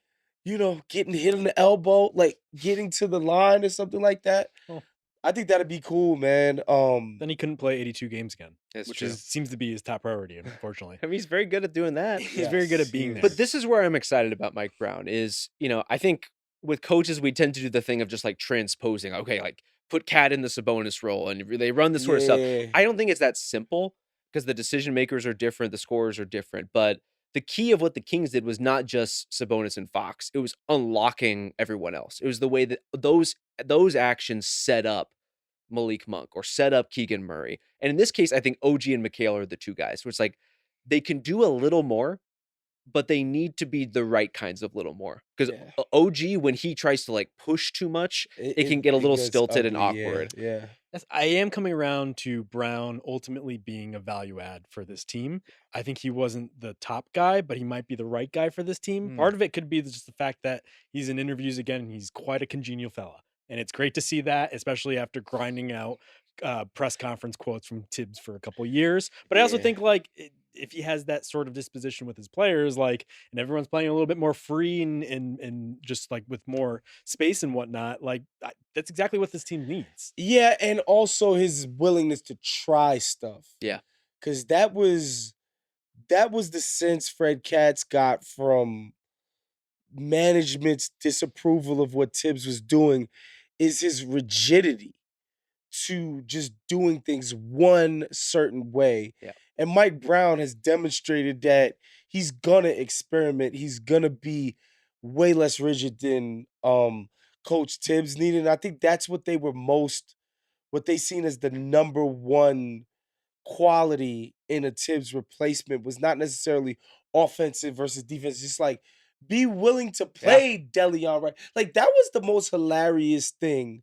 getting hit on the elbow, like getting to the line or something like that, Well, I think that'd be cool, man. then he couldn't play 82 games again, It's which true. seems to be his top priority, unfortunately. I mean, he's very good at doing that. He's very good Yes, at being he there. But this is where I'm excited about Mike Brown is, I think with coaches, we tend to do the thing of just like transposing. Okay, like put Cat in the Sabonis role and they run this sort of stuff. Yeah. I don't think it's that simple because the decision makers are different, the scorers are different. But the key of what the Kings did was not just Sabonis and Fox. It was unlocking everyone else. It was the way that those actions set up Malik Monk or set up Keegan Murray. And in this case, I think OG and McHale are the two guys where it's like they can do a little more, but they need to be the right kinds of little more. Because Yeah. OG, when he tries to like push too much, it can get a little gets stilted and ugly, awkward. Yeah. I am coming around to Brown ultimately being a value add for this team. I think he wasn't the top guy, but he might be the right guy for this team. Part of it could be just the fact that he's in interviews again and he's quite a congenial fella. And it's great to see that, especially after grinding out press conference quotes from Tibbs for a couple years. But I also Yeah. think if he has that sort of disposition with his players, and everyone's playing a little bit more free and just like with more space and whatnot, that's exactly what this team needs. Yeah, and also his willingness to try stuff. Yeah. Cause that was the sense Fred Katz got from management's disapproval of what Tibbs was doing, is his rigidity to just doing things one certain way. Yeah. And Mike Brown has demonstrated that he's gonna experiment. He's gonna be way less rigid than Coach Tibbs needed. And I think that's what they seen as the number one quality in a Tibbs replacement was not necessarily offensive versus defense. Just like be willing to play Deleon right. Like that was the most hilarious thing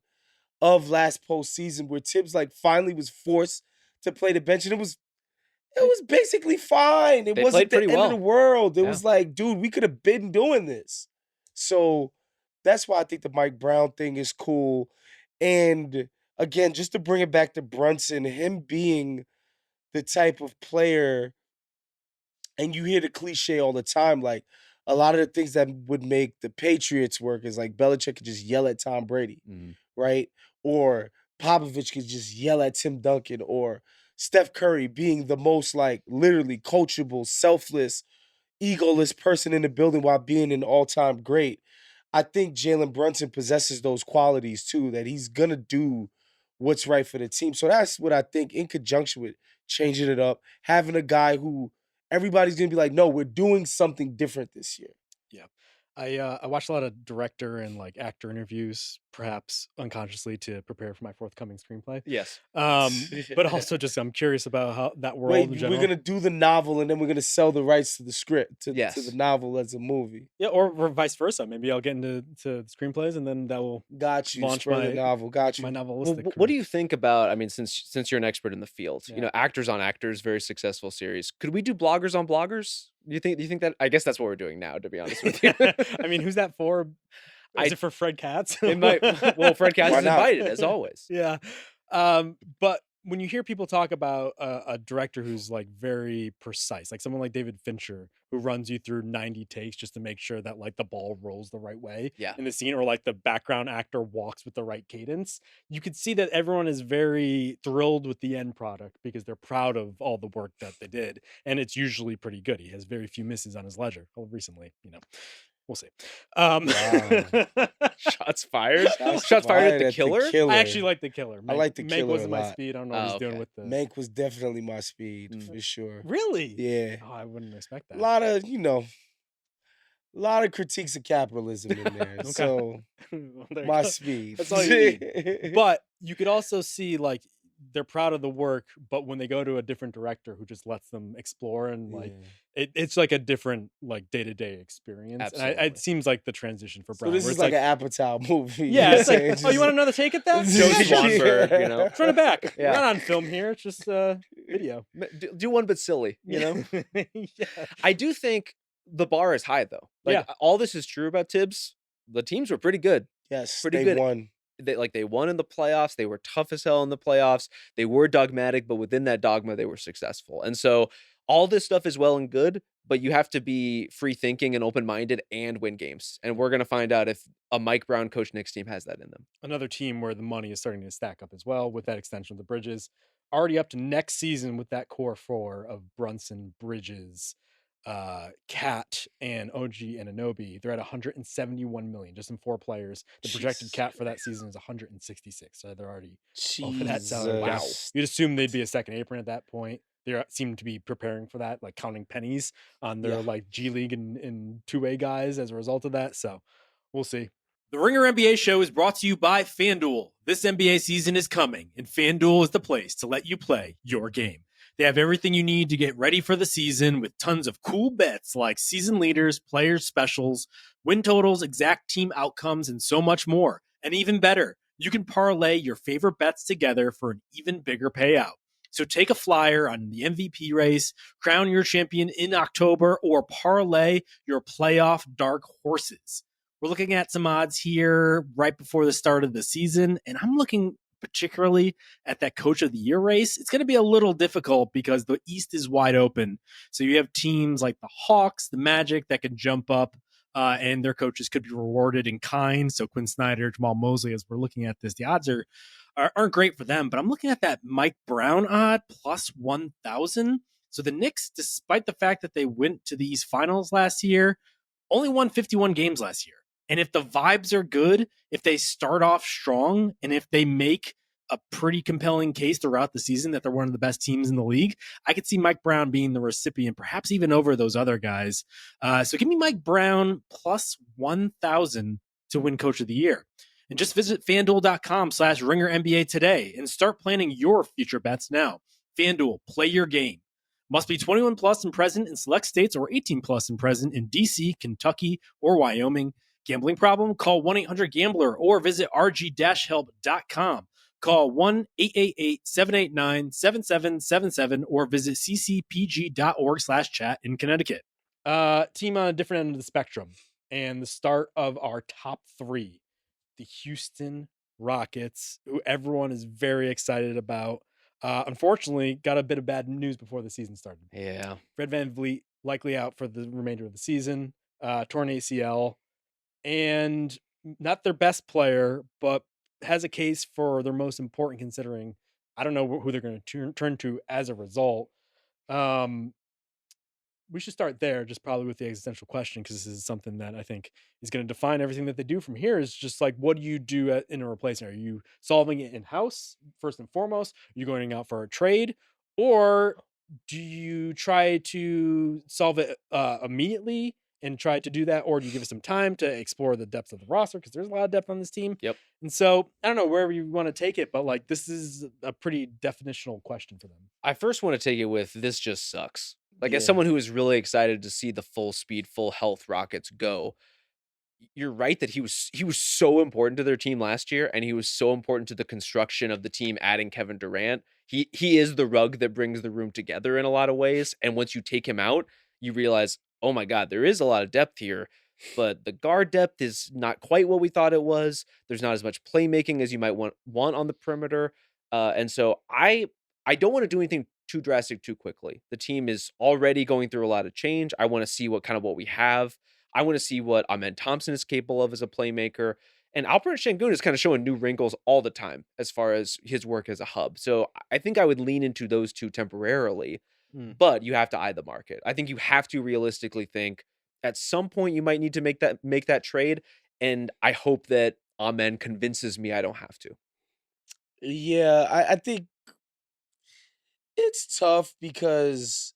of last postseason where Tibbs like finally was forced to play the bench and it was basically fine. It They wasn't played the pretty end of well. the world. It Yeah. was like, dude, we could have been doing this. So that's why I think the Mike Brown thing is cool. And again, just to bring it back to Brunson, him being the type of player, and you hear the cliche all the time, like a lot of the things that would make the Patriots work is like Belichick could just yell at Tom Brady, right? Or Popovich could just yell at Tim Duncan, or Steph Curry being the most like literally coachable, selfless, egoless person in the building while being an all-time great. I think Jalen Brunson possesses those qualities too, that he's gonna do what's right for the team. So that's what I think in conjunction with changing it up, having a guy who everybody's gonna be like, no, we're doing something different this year. Yeah. I watched a lot of director and actor interviews perhaps unconsciously to prepare for my forthcoming screenplay. Yes. But also just I'm curious about how that world Wait, in general. we're gonna do the novel and then we're gonna sell the rights to the script to the Yes. novel as a movie. Yeah, or vice versa. Maybe I'll get into screenplays and then that will Got you. launch Spur the my novel. Got my you. novelistic What career. do you think about? I mean, since you're an expert in the field, you Yeah. know, Actors on Actors, very successful series. Could we do bloggers on bloggers? Do you think that? I guess that's what we're doing now. To be honest with you, I mean, who's that for? Is it for Fred Katz? It might. Well, Fred Katz Why is not? invited as always. Yeah. But when you hear people talk about a director who's like very precise, like someone like David Fincher, who runs you through 90 takes just to make sure that like the ball rolls the right way Yeah. in the scene, or like the background actor walks with the right cadence, you could see that everyone is very thrilled with the end product because they're proud of all the work that they did. And it's usually pretty good. He has very few misses on his ledger. Well, recently, we'll see. Shots fired. Shots fired at the killer. I actually like The Killer. I like The Mank Killer wasn't a my lot. speed. I don't know what he's doing okay. with the. Mank was definitely my speed for sure. Really? Yeah. Oh, I wouldn't expect that. A lot of, a lot of critiques of capitalism in there. Okay. So Well, there you my go. speed. That's all you need. But you could also see like they're proud of the work, but when they go to a different director who just lets them explore and like it's like a different like day-to-day experience. And Absolutely. it seems like the transition for Brown. So this where is it's like an Apatow movie. yeah, you it's know like, what I'm oh, saying? you want another take at that? Joe Yeah, sure. Swanberg, you know. Run it back. Yeah. We're not on film here. It's just video. Do one but silly, you know. Yeah. I do think the bar is high though. Like Yeah. all this is true about Tibbs. The teams were pretty good. Yes, Pretty they good. won. They won in the playoffs. They were tough as hell in the playoffs. They were dogmatic, but within that dogma, they were successful. And so all this stuff is well and good, but you have to be free thinking and open minded and win games. And we're gonna find out if a Mike Brown coach Knicks team has that in them. Another team where the money is starting to stack up as well with that extension of the Bridges. Already up to next season with that core four of Brunson, Bridges, Cat, and OG Anunoby. They're at 171 million just in 4 players. The projected cap for that season is 166. So they're already over that salary. Wow. You'd assume they'd be a second apron at that point. They seem to be preparing for that, like counting pennies on their like G League and 2A guys as a result of that. So we'll see. The Ringer NBA show is brought to you by FanDuel. This NBA season is coming, and FanDuel is the place to let you play your game. They have everything you need to get ready for the season with tons of cool bets like season leaders, players specials, win totals, exact team outcomes, and so much more. And even better, you can parlay your favorite bets together for an even bigger payout. So take a flyer on the MVP race, crown your champion in October, or parlay your playoff dark horses. We're looking at some odds here right before the start of the season, and I'm looking particularly at that coach of the year race. It's going to be a little difficult because the East is wide open. So you have teams like the Hawks, the Magic that can jump up and their coaches could be rewarded in kind. So Quinn Snyder, Jamal Mosley, as we're looking at this, the odds aren't great for them, but I'm looking at that Mike Brown odd plus 1,000. So the Knicks, despite the fact that they went to the East Finals last year, only won 51 games last year. And if the vibes are good, if they start off strong, and if they make a pretty compelling case throughout the season that they're one of the best teams in the league, I could see Mike Brown being the recipient, perhaps even over those other guys. So give me Mike Brown plus 1,000 to win Coach of the Year. And just visit FanDuel.com/RingerNBA today and start planning your future bets now. FanDuel, play your game. Must be 21 plus and present in select states or 18 plus and present in D.C., Kentucky, or Wyoming. Gambling problem? Call 1-800-GAMBLER or visit rg-help.com. Call 1-888-789-7777 or visit ccpg.org/chat in Connecticut. Team on a different end of the spectrum and the start of our top 3, the Houston Rockets, who everyone is very excited about. Unfortunately, got a bit of bad news before the season started. Yeah. Fred VanVleet likely out for the remainder of the season, torn ACL, and not their best player, but has a case for their most important considering I don't know who they're going to turn to as a result. We should start there just probably with the existential question, because this is something that I think is going to define everything that they do from here. Is just like, what do you do in a replacement? Are you solving it in-house first and foremost? Are you going out for a trade? Or do you try to solve it immediately and try to do that, or do you give it some time to explore the depth of the roster? Because there's a lot of depth on this team. Yep. And so I don't know wherever you want to take it, but like this is a pretty definitional question for them. I first want to take it with this just sucks. Like, as Yeah. someone who is really excited to see the full speed, full health Rockets go, you're right that he was so important to their team last year, and he was so important to the construction of the team adding Kevin Durant. He is the rug that brings the room together in a lot of ways. And once you take him out, you realize, oh my God, there is a lot of depth here, but the guard depth is not quite what we thought it was. There's not as much playmaking as you might want on the perimeter. And so I don't want to do anything too drastic too quickly. The team is already going through a lot of change. I want to see what we have. I want to see what Amen Thompson is capable of as a playmaker. And Alperen Şengün is kind of showing new wrinkles all the time as far as his work as a hub. So I think I would lean into those two temporarily, but you have to eye the market. I think you have to realistically think at some point you might need to make that trade. And I hope that Amen convinces me I don't have to. Yeah, I think it's tough because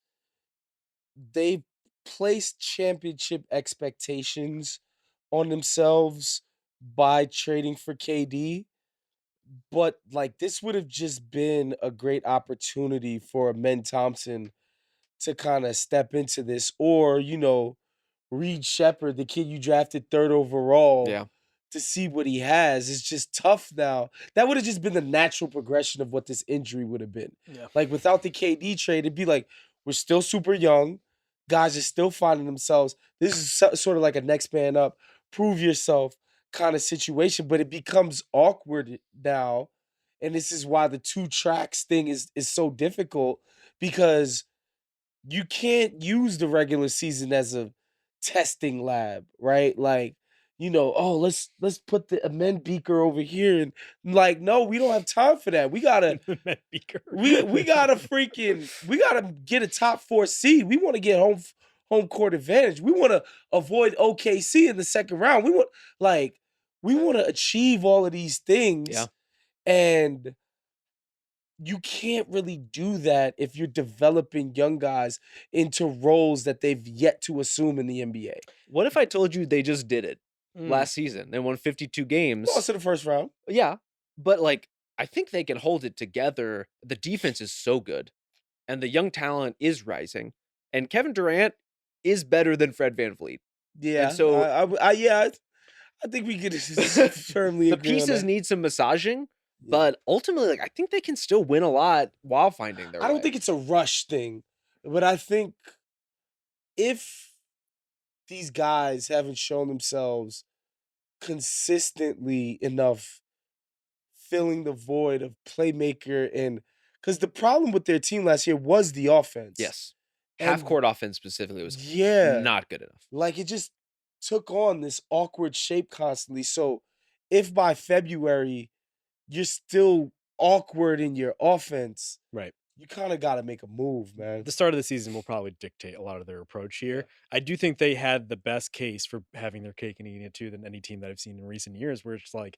they placed championship expectations on themselves by trading for KD. But like this would have just been a great opportunity for Men Thompson to kind of step into this, or Reed Shepard, the kid you drafted third overall, Yeah. to see what he has. It's just tough now. That would have just been the natural progression of what this injury would have been. Yeah. Like without the KD trade, it'd be like we're still super young. Guys are still finding themselves. This is sort of like a next man up, prove yourself kind of situation, but it becomes awkward now. And this is why the 2 tracks thing is so difficult, because you can't use the regular season as a testing lab, right? Like, oh, let's put the amend beaker over here, and like, no, we don't have time for that. We gotta we gotta get a top 4 seed. We want to get home court advantage. We want to avoid OKC in the second round. We want to achieve all of these things. Yeah. And you can't really do that if you're developing young guys into roles that they've yet to assume in the NBA. What if I told you they just did it last season? They won 52 games. Lost in the first round. Yeah. But like, I think they can hold it together. The defense is so good, and the young talent is rising, and Kevin Durant is better than Fred VanVleet. Yeah. And so I think we could firmly the agree on pieces that. need some massaging, but ultimately, like, I think they can still win a lot while finding their way. I don't think it's a rush thing, but I think if these guys haven't shown themselves consistently enough filling the void of playmaker, and because the problem with their team last year was the offense. Yes. And Half-court offense specifically was yeah, not good enough. like it just took on this awkward shape constantly. So if by February you're still awkward in your offense, Right. you kind of got to make a move, man. The start of the season will probably dictate a lot of their approach here. I do think they had the best case for having their cake and eating it too than any team that I've seen in recent years, where it's like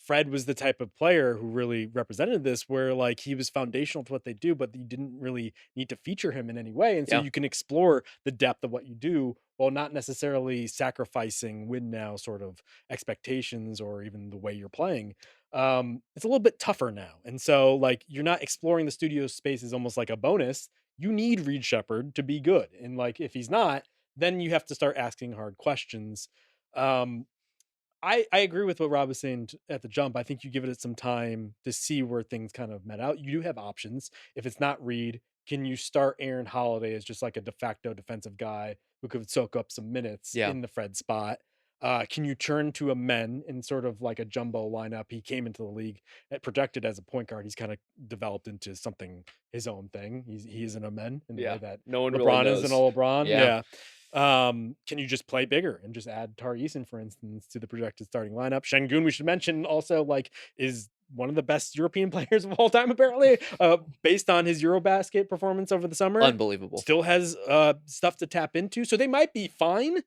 Fred was the type of player who really represented this, where like he was foundational to what they do, but you didn't really need to feature him in any way. And so you can explore the depth of what you do while not necessarily sacrificing win now sort of expectations or even the way you're playing. It's a little bit tougher now. And so like you're not exploring the studio space as almost like a bonus. You need Reed Shepard to be good. And like if he's not, then you have to start asking hard questions. I agree with what Rob was saying at the jump. I think you give it some time to see where things kind of met out. You do have options. If it's not Reed, can you start Aaron Holiday as just like a de facto defensive guy who could soak up some minutes in the Fred spot? Can you turn to a men in sort of like a jumbo lineup? He came into the league projected as a point guard. He's kind of developed into something his own thing. He isn't a men in the way that no one LeBron really isn't a knows. LeBron. Yeah. Can you just play bigger and just add Tar Eason, for instance, to the projected starting lineup? Şengün, we should mention, also like is one of the best European players of all time, apparently, based on his Eurobasket performance over the summer. Unbelievable. Still has stuff to tap into, so they might be fine.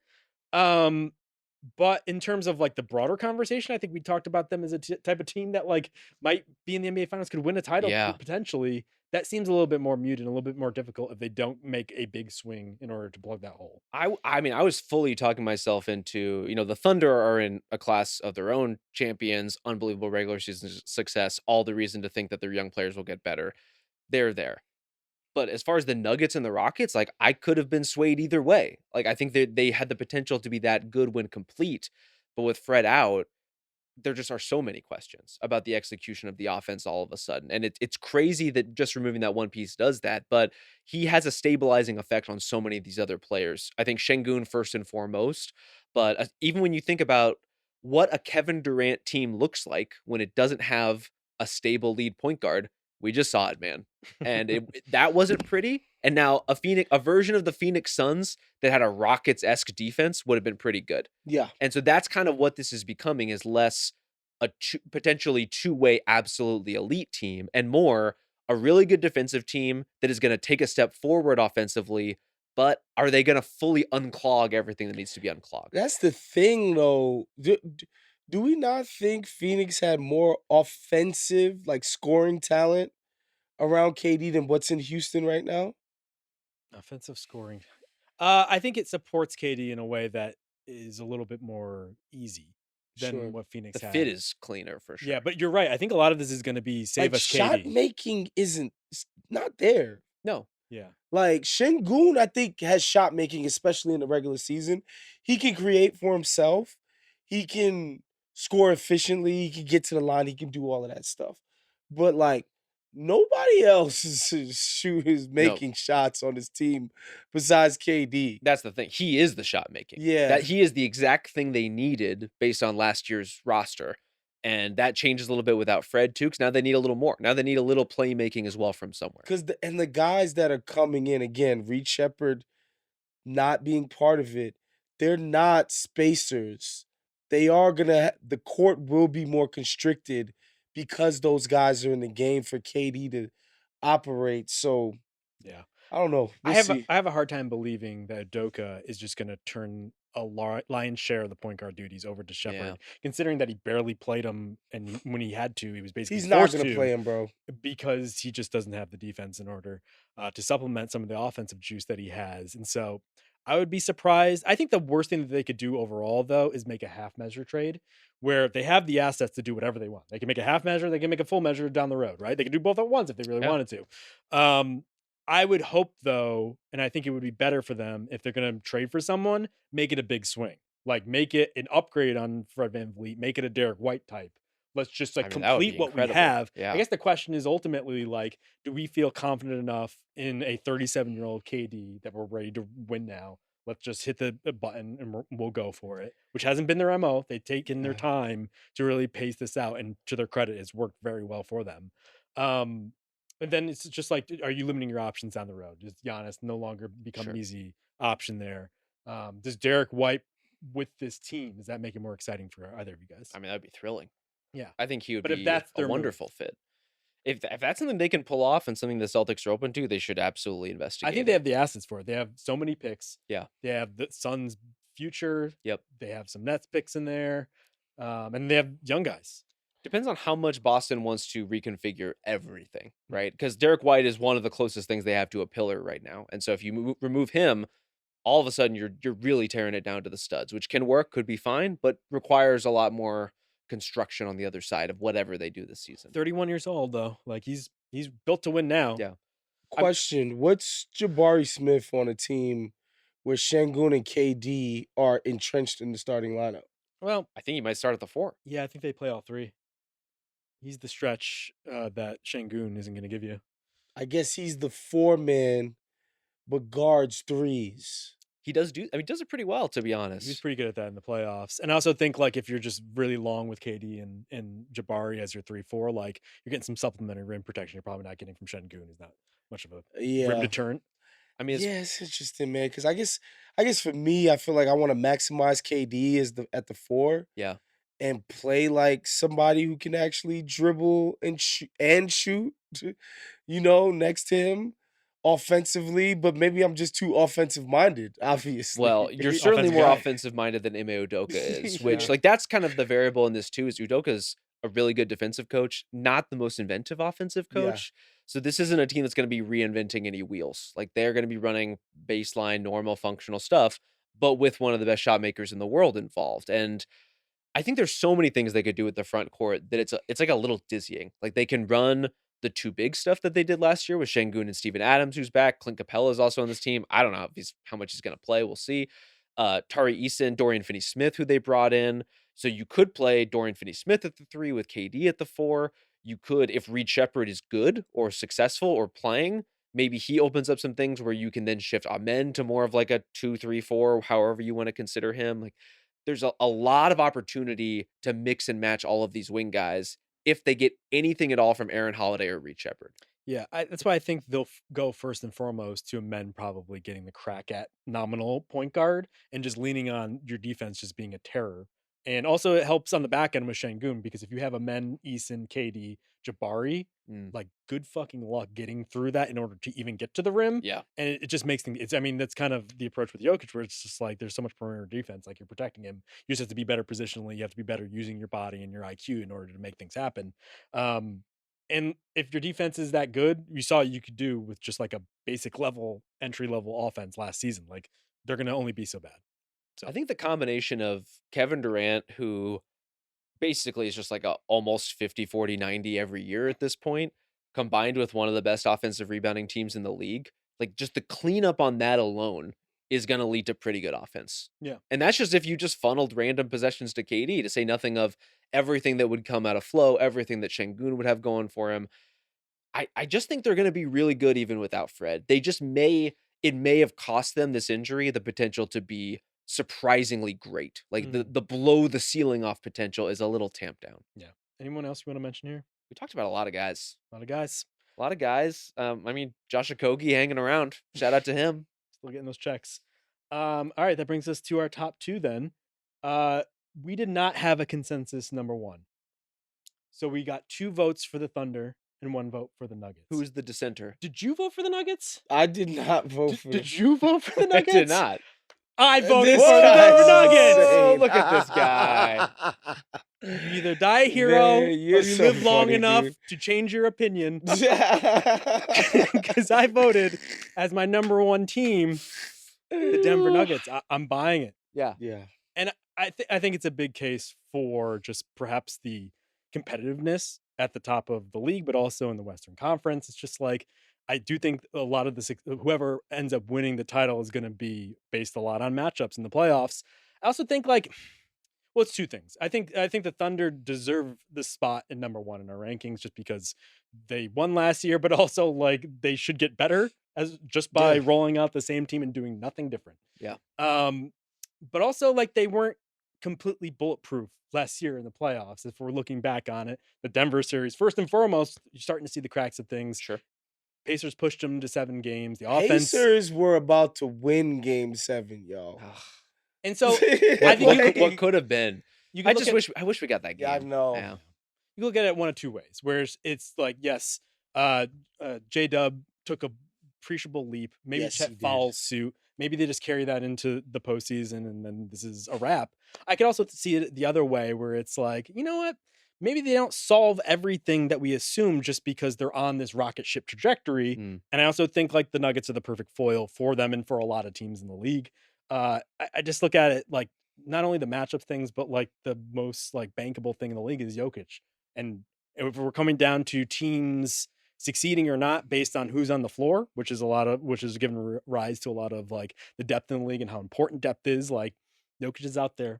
But in terms of like the broader conversation, I think we talked about them as a type of team that like might be in the NBA Finals, could win a title potentially. that seems a little bit more muted, a little bit more difficult if they don't make a big swing in order to plug that hole. I mean, I was fully talking myself into, the Thunder are in a class of their own, champions, unbelievable regular season success, all the reason to think that their young players will get better. They're there. But as far as the Nuggets and the Rockets, like, I could have been swayed either way. Like, I think that they had the potential to be that good when complete, but with Fred out, there just are so many questions about the execution of the offense all of a sudden. And it's crazy that just removing that one piece does that, but he has a stabilizing effect on so many of these other players. I think Şengün first and foremost, but even when you think about what a Kevin Durant team looks like when it doesn't have a stable lead point guard, we just saw it, man. And that wasn't pretty. And now a version of the Phoenix Suns that had a Rockets-esque defense would have been pretty good. Yeah. And so that's kind of what this is becoming, is less a potentially two-way absolutely elite team and more a really good defensive team that is going to take a step forward offensively, but are they going to fully unclog everything that needs to be unclogged? That's the thing, though. Do we not think Phoenix had more offensive, like scoring talent around KD than what's in Houston right now? Offensive scoring. I think it supports KD in a way that is a little bit more easy than Sure. what Phoenix The had. fit is cleaner for sure. Yeah, but you're right. I think a lot of this is going to be save Like us shot KD. making it's not there. No. Yeah. Like Şengün, I think, has shot making, especially in the regular season. He can create for himself. He can score efficiently. He can get to the line. He can do all of that stuff. But like nobody else is making shots on his team besides KD. That's the thing. He is the shot making. Yeah. That he is the exact thing they needed based on last year's roster. And that changes a little bit without Fred too, because now they need a little more. Now they need a little playmaking as well from somewhere. Because the guys that are coming in, again, Reed Shepherd not being part of it, they're not spacers. They are the court will be more constricted because those guys are in the game for KD to operate. So Yeah. I don't know. I We'll have see. I have a hard time believing that Udoka is just going to turn a lion's share of the point guard duties over to Shepherd, Yeah. considering that he barely played him, and when he had to, he was basically He's not forced going to to play him, bro. because he just doesn't have the defense in order to supplement some of the offensive juice that he has. And so I would be surprised. I think the worst thing that they could do overall, though, is make a half measure trade where they have the assets to do whatever they want. They can make a half measure, they can make a full measure down the road, right? They can do both at once if they really Yeah. wanted to. I would hope, though, and I think it would be better for them if they're going to trade for someone, make it a big swing. Like, make it an upgrade on Fred VanVleet, make it a Derek White type. Let's just like I mean, that would be complete what we incredible. have. Yeah. I guess the question is ultimately like, do we feel confident enough in a 37-year-old KD that we're ready to win now? Let's just hit the button and we'll go for it, which hasn't been their MO. They've taken their time to really pace this out, and to their credit, it's worked very well for them. And then it's just like, are you limiting your options down the road? Does Giannis no longer become an easy option there? Does Derek White with this team, does that make it more exciting for either of you guys? I mean, that'd be thrilling. Yeah. I think he would But if be that's a their move. wonderful fit. If that's something they can pull off and something the Celtics are open to, they should absolutely investigate. I think they have the assets for it. They have so many picks. Yeah. They have the Suns' future. Yep. They have some Nets picks in there. And they have young guys. Depends on how much Boston wants to reconfigure everything, right? Because Derek White is one of the closest things they have to a pillar right now. And so if you remove him, all of a sudden you're really tearing it down to the studs, which can work, could be fine, but requires a lot more construction on the other side of whatever they do this season. 31 years old, though. Like, he's built to win now. Yeah. Question: what's Jabari Smith on a team where Şengün and KD are entrenched in the starting lineup? Well, I think he might start at the 4. yeah, I think they play all three. He's the stretch that Şengün isn't going to give you. I guess he's the 4-man, but guards threes. He does does it pretty well, to be honest. He's pretty good at that in the playoffs. And I also think, like, if you're just really long with KD and Jabari as your 3-4, like, you're getting some supplementary rim protection you're probably not getting from Şengün. He's not much of a rim deterrent. I mean, it's interesting, man. Because I guess for me, I feel like I want to maximize KD at the 4. Yeah. And play like somebody who can actually dribble and shoot, next to him offensively. But maybe I'm just too offensive minded, obviously. Well, you're certainly Offensive more guy. offensive minded than Ime Udoka is, Yeah. which like that's kind of the variable in this too. Is Udoka's a really good defensive coach, not the most inventive offensive Yeah. coach. So this isn't a team that's going to be reinventing any wheels. Like they're going to be running baseline, normal, functional stuff, but with one of the best shot makers in the world involved. And I think there's so many things they could do with the front court that it's like a little dizzying. Like they can run the two big stuff that they did last year with Şengün and Steven Adams, who's back. Clint Capella is also on this team. I don't know if how much he's going to play. We'll see. Tari Eason, Dorian Finney-Smith, who they brought in. So you could play Dorian Finney-Smith at the 3 with KD at the 4. You could, if Reed Shepherd is good or successful or playing, maybe he opens up some things where you can then shift Amen to more of like a 2-3-4, however you want to consider him. Like there's a lot of opportunity to mix and match all of these wing guys if they get anything at all from Aaron Holiday or Reed Shepherd. Yeah, that's why I think they'll go first and foremost to men probably getting the crack at nominal point guard and just leaning on your defense just being a terror. And also it helps on the back end with Şengün because if you have a men, Eason, KD, Jabari, like good fucking luck getting through that in order to even get to the rim. Yeah. And it just makes things, I mean, that's kind of the approach with Jokic where it's just like there's so much perimeter defense, like you're protecting him. You just have to be better positionally. You have to be better using your body and your IQ in order to make things happen. And if your defense is that good, you saw you could do with just like a basic level, entry level offense last season. Like they're going to only be so bad. So I think the combination of Kevin Durant, who basically is just like a almost 50, 40, 90 every year at this point, combined with one of the best offensive rebounding teams in the league, like just the cleanup on that alone is going to lead to pretty good offense. Yeah. And that's just if you just funneled random possessions to KD, to say nothing of everything that would come out of flow, everything that Şengün would have going for him. I just think they're going to be really good even without Fred. They just it may have cost them this injury, the potential to be surprisingly great. Like the blow the ceiling off potential is a little tamped down. Yeah. Anyone else you want to mention here? We talked about a lot of guys. A lot of guys. A lot of guys. I mean, Josh Okogie hanging around. Shout out to him. Still getting those checks. All right, that brings us to our top 2 then. We did not have a consensus number 1. So we got 2 votes for the Thunder and 1 vote for the Nuggets. Who's the dissenter? Did you vote for the Nuggets? I did not vote for Did you vote for the Nuggets? I did not. I voted This for the guy's Nuggets. Oh, look at this guy. You either die a hero Man, or you're you so live long funny, enough dude. to change your opinion. Because I voted as my number 1 team, the Denver Nuggets. I'm buying it. Yeah. Yeah. And I think it's a big case for just perhaps the competitiveness at the top of the league, but also in the Western Conference. It's just like, I do think a lot of whoever ends up winning the title is going to be based a lot on matchups in the playoffs. I also think well, it's 2 things. I think the Thunder deserve the spot in number 1 in our rankings just because they won last year, but also like they should get better as just by rolling out the same team and doing nothing different. Yeah. But also like they weren't completely bulletproof last year in the playoffs. If we're looking back on it, the Denver series, first and foremost, you're starting to see the cracks of things. Sure. Pacers pushed them to 7 games. The offense. Pacers were about to win Game 7, y'all. And so I think what could have been. I wish we got that game. Yeah, I know. Yeah. You can look at it one of 2 ways. Whereas it's like, yes, J-Dub took a appreciable leap. Maybe Yes, Chet he did. follows suit. Maybe they just carry that into the postseason and then this is a wrap. I could also see it the other way where it's like, you know what? Maybe they don't solve everything that we assume just because they're on this rocket ship trajectory. And I also think like the Nuggets are the perfect foil for them and for a lot of teams in the league. I just look at it like not only the matchup things, but like the most like bankable thing in the league is Jokic. And if we're coming down to teams succeeding or not based on who's on the floor, which is given rise to a lot of like the depth in the league and how important depth is, like Jokic is out there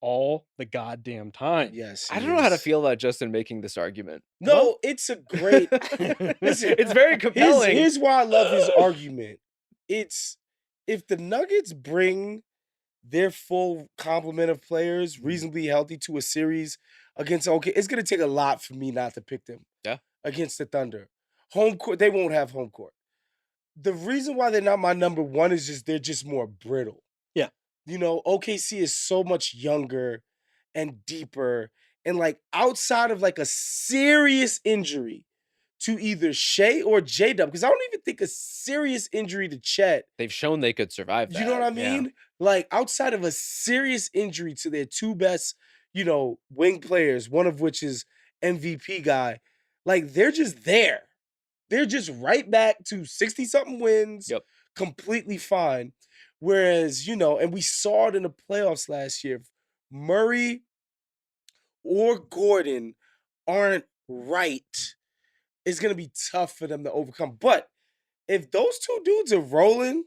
all the goddamn time. Yes. I don't know how to feel about Justin making this argument. No, it's a great. Listen, It's very compelling. Here's why I love his argument. It's if the Nuggets bring their full complement of players reasonably healthy to a series against it's going to take a lot for me not to pick them. Yeah. Against the Thunder. Home court, they won't have home court. The reason why they're not my number 1 is just they're just more brittle. Yeah. You know, OKC is so much younger and deeper. And like outside of like a serious injury to either Shea or J-Dub, because I don't even think a serious injury to Chet. They've shown they could survive that. You know what I mean? Like outside of a serious injury to their 2 best, wing players, one of which is MVP guy, like they're just there. they're just right back to 60-something wins, Yep. completely fine. Whereas, and we saw it in the playoffs last year. If Murray or Gordon aren't right, it's going to be tough for them to overcome. But if those two dudes are rolling,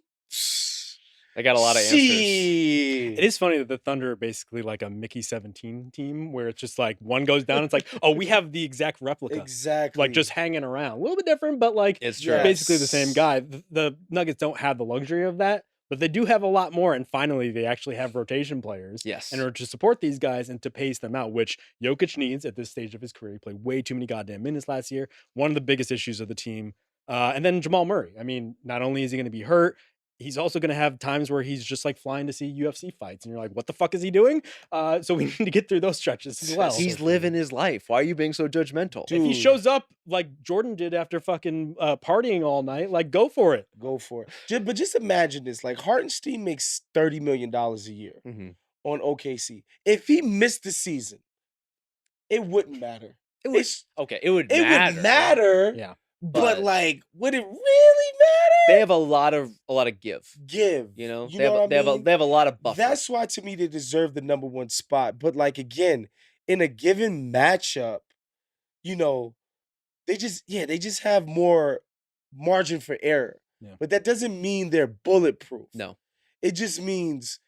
They got a lot of answers. It is funny that the Thunder are basically like a Mickey 17 team where it's just like one goes down. It's like, oh, we have the exact replica. Exactly. Like just hanging around. A little bit different, but like It's true. basically the same guy. The Nuggets don't have the luxury of that, but they do have a lot more. And finally, they actually have rotation players Yes. in order to support these guys and to pace them out, which Jokic needs at this stage of his career. He played way too many goddamn minutes last year. One of the biggest issues of the team. And then Jamal Murray. I mean, not only is he going to be hurt, he's also going to have times where he's just like flying to see UFC fights. And you're like, what the fuck is he doing? So we need to get through those stretches as well. He's living his life. Why are you being so judgmental? If he shows up like Jordan did after fucking partying all night, like go for it. Go for it. But just imagine this. Like Hartenstein makes $30 million a year on OKC. If he missed the season, it wouldn't matter. It would matter. Yeah. But like, would it really matter? They have a lot of give. They have a lot of buffer. That's why to me they deserve the number one spot. But like again, in a given matchup, they just have more margin for error. Yeah. But that doesn't mean they're bulletproof. No. It just means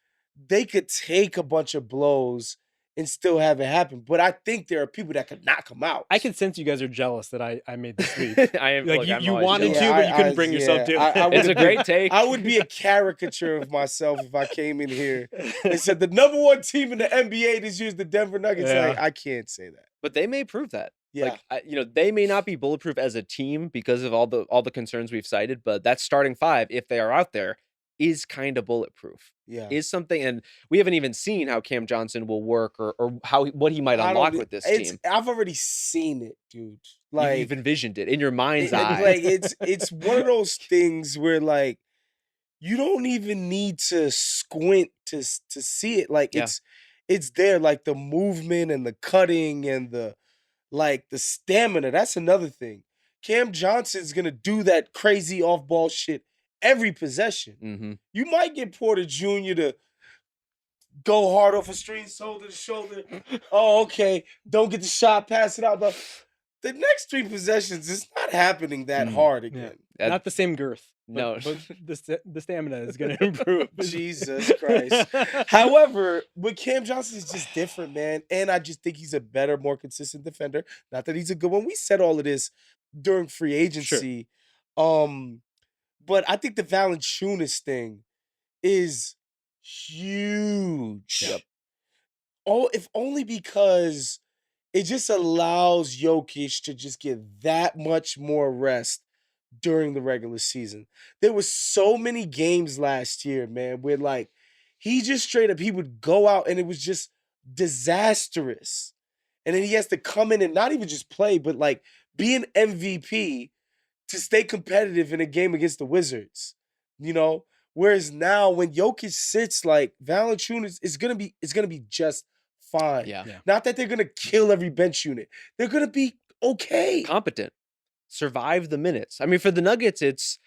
they could take a bunch of blows and still have it happen. But I think there are people that could knock them out. I can sense you guys are jealous that I made this leap. I am like look, you I'm always wanted jealous. to, but you couldn't bring yourself to. It's a great take. I would be a caricature of myself if I came in here and said the number one team in the NBA this year is the Denver Nuggets. Yeah. Like, I can't say that. But they may prove that. Yeah. Like, they may not be bulletproof as a team because of all the concerns we've cited, but that starting five, if they are out there, is kind of bulletproof. Yeah. Is something, and we haven't even seen how Cam Johnson will work or what he might unlock with this team. I've already seen it, dude. Like you've envisioned it in your mind's eye. Like it's one of those things where like you don't even need to squint to see it. Like it's there, like the movement and the cutting and the stamina. That's another thing. Cam Johnson's gonna do that crazy off-ball shit every possession. Mm-hmm. You might get Porter Jr. to go hard off a screen, shoulder to shoulder. Oh, okay. Don't get the shot, pass it out. But the next three possessions, it's not happening that hard again. Yeah. Not the same girth. No. But the stamina is going to improve. Jesus Christ. However, with Cam Johnson is just different, man. And I just think he's a better, more consistent defender. Not that he's a good one. We said all of this during free agency. Sure. But I think the Valanciunas thing is huge. Yep. If only because it just allows Jokic to just get that much more rest during the regular season. There was so many games last year, man, where like he just straight up, he would go out and it was just disastrous. And then he has to come in and not even just play, but like be an MVP to stay competitive in a game against the Wizards, Whereas now when Jokic sits, like Valanciunas is gonna be just fine. Yeah. Not that they're gonna kill every bench unit. They're gonna be okay. Competent. Survive the minutes. I mean, for the Nuggets, it's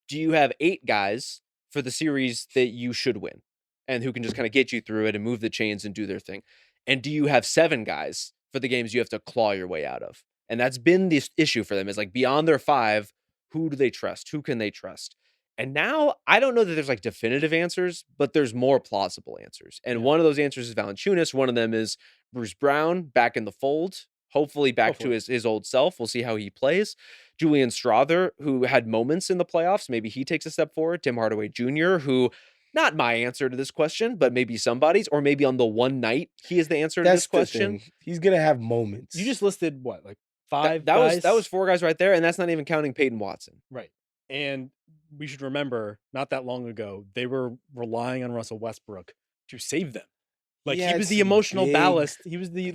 do you have 8 guys for the series that you should win and who can just kind of get you through it and move the chains and do their thing? And do you have 7 guys for the games you have to claw your way out of? And that's been the issue for them is like beyond their 5, who do they trust? Who can they trust? And now I don't know that there's like definitive answers, but there's more plausible answers. And one of those answers is Valanciunas. One of them is Bruce Brown back in the fold, hopefully back to his old self. We'll see how he plays. Julian Strawther, who had moments in the playoffs. Maybe he takes a step forward. Tim Hardaway Jr., who not my answer to this question, but maybe somebody's, or maybe on the one night he is the answer to this question. He's going to have moments. You just listed what, like 5 that guys? That was 4 guys right there, and that's not even counting Peyton Watson. Right. And we should remember, not that long ago, they were relying on Russell Westbrook to save them. Like, He he had was the some emotional big, ballast. He was the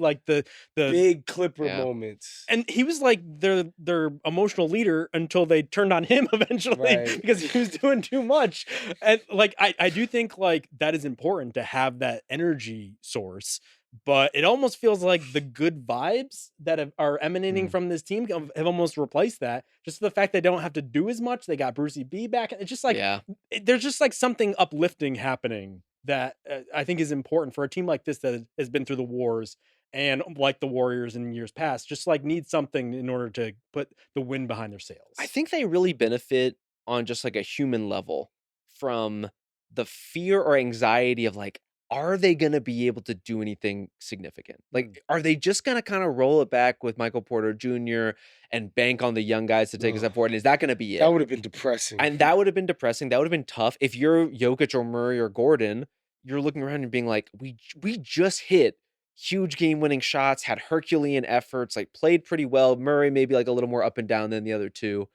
big Clipper Yeah. moments. and he was like their emotional leader until they turned on him eventually Right. because he was doing too much. And like I do think like that is important to have that energy source, but it almost feels like the good vibes that are emanating Mm. from this team have almost replaced that. Just the fact they don't have to do as much. They got Brucey B back. It's just like Yeah. there's just like something uplifting happening that I think is important for a team like this that has been through the wars and like the Warriors in years past, just like need something in order to put the wind behind their sails. I think they really benefit on just like a human level from the fear or anxiety of like, are they going to be able to do anything significant? Like, are they just going to kind of roll it back with Michael Porter Jr. and bank on the young guys to take a Ugh, step forward? And is that going to be that it? would have been depressing. And that would have been depressing. That would have been tough. If you're Jokic or Murray or Gordon, you're looking around and being like, we just hit huge game-winning shots, had Herculean efforts, like played pretty well. Murray maybe like a little more up and down than the other two,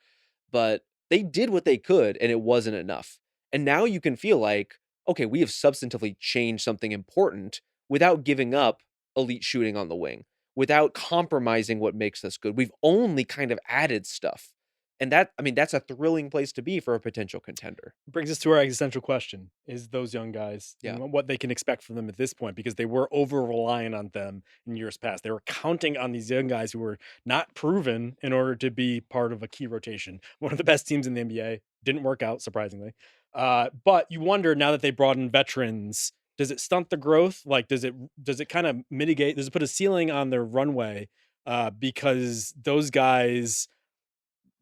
but they did what they could and it wasn't enough. And now you can feel like, okay, we have substantively changed something important without giving up elite shooting on the wing, without compromising what makes us good. We've only kind of added stuff. And that, I mean, that's a thrilling place to be for a potential contender. Brings us to our existential question: is those young guys, Yeah. what they can expect from them at this point, because they were over reliant on them in years past. They were counting on these young guys who were not proven in order to be part of a key rotation. One of the best teams in the NBA. Didn't work out, surprisingly. But you wonder, now that they brought in veterans, does it stunt the growth? Like, does it kind of mitigate? Does it put a ceiling on their runway? Because those guys,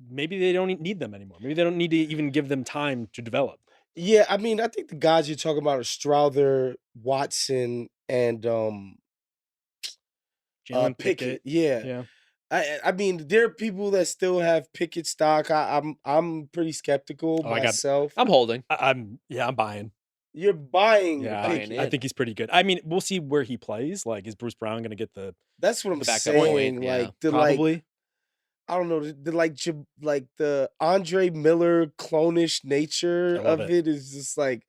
maybe they don't need them anymore. Maybe they don't need to even give them time to develop. Yeah, I mean, I think the guys you're talking about are Strother, Watson, and Jalen Pickett. Pickett. Yeah. Yeah. I mean, there are people that still have Pickett stock. I'm pretty skeptical Oh, I got myself. I'm holding. I'm buying. You're buying Yeah. buying Pickett. I in. think he's pretty good. I mean, we'll see where he plays. Like, is Bruce Brown gonna get the That's what I'm The backup point, saying. yeah. Like the probably? I don't know, like the Andre Miller clonish nature I love of it. it is just like,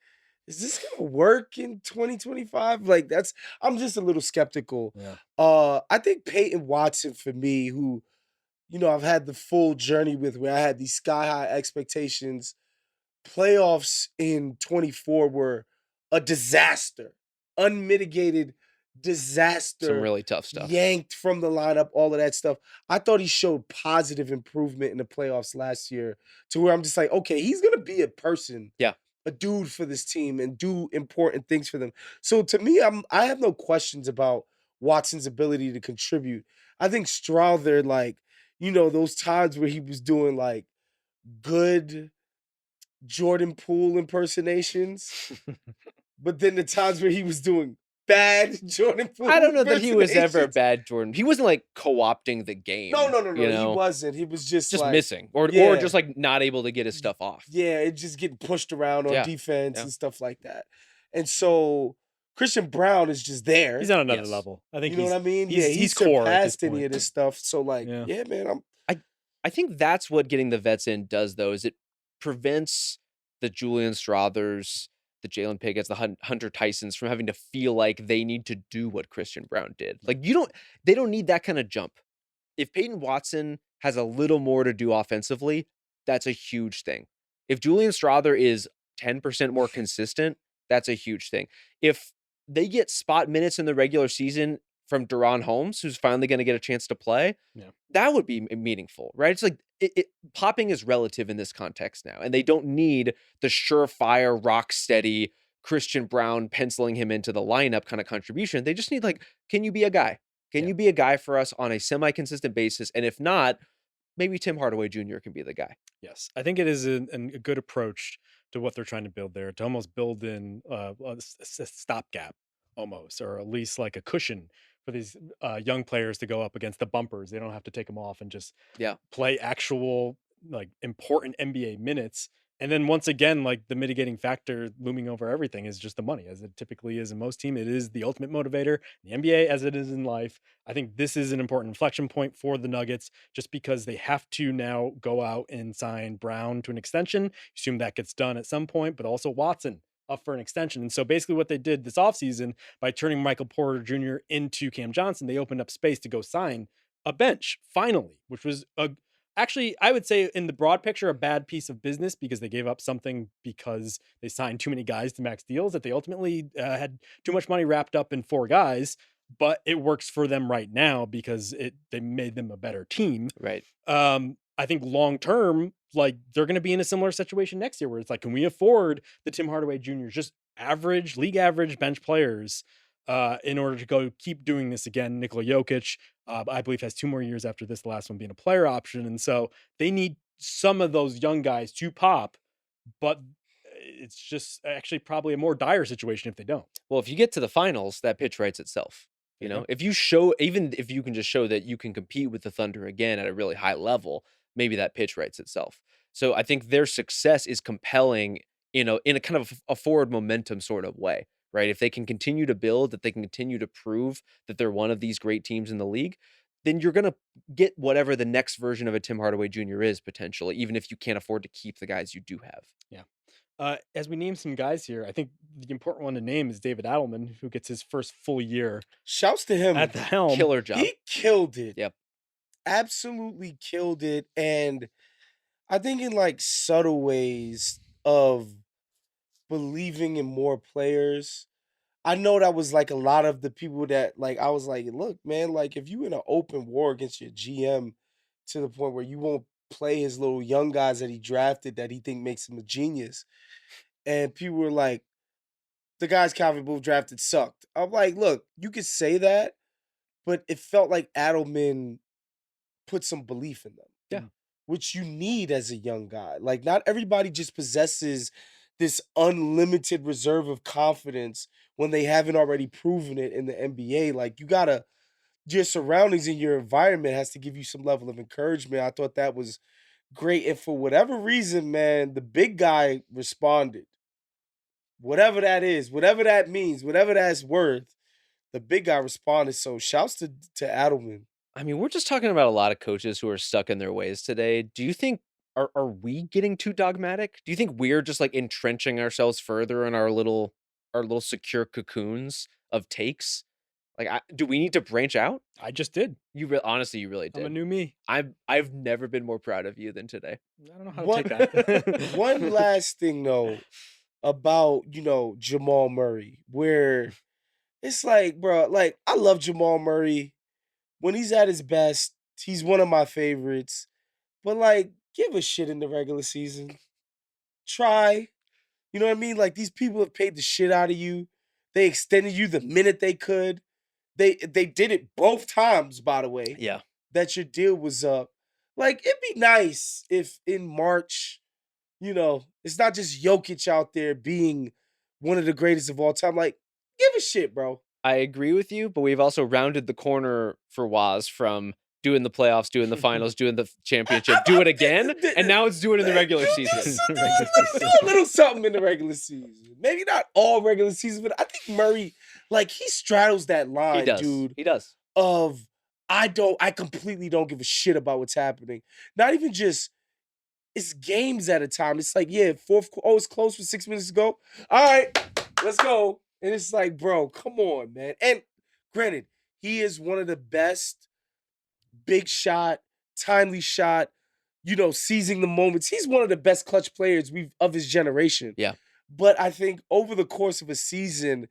is this gonna work in 2025? Like I'm just a little skeptical. Yeah. I think Peyton Watson for me, who, I've had the full journey with, where I had these sky high expectations. Playoffs in 24 were a disaster, unmitigated Some disaster, really tough stuff. yanked from the lineup, all of that stuff. I thought he showed positive improvement in the playoffs last year, to where I'm just like, okay, he's going to be a person, Yeah. a dude for this team and do important things for them. So to me, I have no questions about Watson's ability to contribute. I think Strother, like, those times where he was doing like good Jordan Poole impersonations, but then the times where he was doing bad Jordan Poole I don't know that he was ever impersonations. bad, Jordan. He wasn't like co-opting the game. No, You he know, wasn't. He was just like, missing or yeah. just like not able to get his stuff off. yeah, it just getting pushed around on Yeah, defense yeah. and stuff like that. And so Christian Brown is just there. He's on another Yes. level. I think You know what I mean? he's- Yeah, he's he's core at this surpassed any point. of this stuff. So like, Yeah. yeah, man, I think that's what getting the vets in does, though, is it prevents the Julian Strothers, the Jalen Pickett's, the Hunter Tysons from having to feel like they need to do what Christian Brown did. Like, they don't need that kind of jump. If Peyton Watson has a little more to do offensively, that's a huge thing. If Julian Strother is 10% more consistent, that's a huge thing. If they get spot minutes in the regular season from Deron Holmes, who's finally going to get a chance to play, Yeah. that would be meaningful, right? It's like popping is relative in this context now, and they don't need the surefire, rock steady Christian Brown penciling him into the lineup kind of contribution. They just need, like, can you be a guy? Can Yeah. you be a guy for us on a semi-consistent basis? And if not, maybe Tim Hardaway Jr. can be the guy. Yes, I think it is a good approach to what they're trying to build there, to almost build in a stopgap, almost, or at least like a cushion for these young players to go up against the bumpers. They don't have to take them off and just Yeah. play actual like important NBA minutes. And then once again, like the mitigating factor looming over everything is just the money, as it typically is in most teams. It is the ultimate motivator in the NBA, as it is in life. I think this is an important inflection point for the Nuggets, just because they have to now go out and sign Brown to an extension. Assume that gets done at some point, but also Watson up for an extension. And so basically what they did this offseason by turning Michael Porter Jr. into Cam Johnson, they opened up space to go sign a bench finally, which was actually, I would say in the broad picture, a bad piece of business because they gave up something because they signed too many guys to max deals that they ultimately had too much money wrapped up in 4 guys. But it works for them right now because they made them a better team. Right. I think long term, like they're going to be in a similar situation next year where it's like, can we afford the Tim Hardaway Jr.'s just average, league average bench players in order to go keep doing this again? Nikola Jokic, I believe, has 2 more years after this, the last one being a player option. And so they need some of those young guys to pop, but it's just actually probably a more dire situation if they don't. Well, if you get to the finals, that pitch writes itself. You know, if you show, even if you can just show that you can compete with the Thunder again at a really high level, maybe that pitch writes itself. So I think their success is compelling, you know, in a kind of a forward momentum sort of way, right? If they can continue to build, that they can continue to prove that they're one of these great teams in the league, then you're going to get whatever the next version of a Tim Hardaway Jr. is potentially, even if you can't afford to keep the guys you do have. Yeah. As we name some guys here, I think the important one to name is David Adelman, who gets his first full year Shouts to him. at the helm. Killer job. He killed it. Yep. Absolutely killed it. And I think in like subtle ways of believing in more players. I know that was like a lot of the people that like I was like, look, man, like if you in an open war against your GM to the point where you won't play his little young guys that he drafted that he think makes him a genius. And people were like, the guys Calvin Booth drafted sucked. I'm like, look, you could say that, but it felt like Adelman put some belief in them. Yeah. Which you need as a young guy. Like, not everybody just possesses this unlimited reserve of confidence when they haven't already proven it in the NBA. Like, you gotta, your surroundings and your environment has to give you some level of encouragement. I thought that was great. And for whatever reason, man, the big guy responded. Whatever that is, whatever that means, whatever that's worth, the big guy responded. So shouts to Adelman. I mean, we're just talking about a lot of coaches who are stuck in their ways today. Do you think are we getting too dogmatic? Do you think we're just like entrenching ourselves further in our little secure cocoons of takes? Like, do we need to branch out? I just did. Honestly, you really I'm a did. new me. I've never been more proud of you than today. I don't know how to take that. One last thing though about, Jamal Murray, where it's like, bro, like I love Jamal Murray. When he's at his best, he's one of my favorites. But like, give a shit in the regular season. Try. You know what I mean? Like, these people have paid the shit out of you. They extended you the minute they could. They did it both times, by the way. Yeah. That your deal was up. Like, it'd be nice if in March, it's not just Jokic out there being one of the greatest of all time. Like, give a shit, bro. I agree with you, but we've also rounded the corner for Waz from doing the playoffs, doing the finals, doing the championship, do it again, and now it's doing it in the regular season. Do a little something in the regular season. Maybe not all regular season, but I think Murray, like, he straddles that line, dude. He does. Of I completely don't give a shit about what's happening. Not even just it's games at a time. It's like, yeah, it's close for 6 minutes to go. All right, let's go. And it's like, bro, come on, man. And granted, he is one of the best big shot, timely shot, seizing the moments. He's one of the best clutch players of his generation. Yeah. But I think over the course of a season,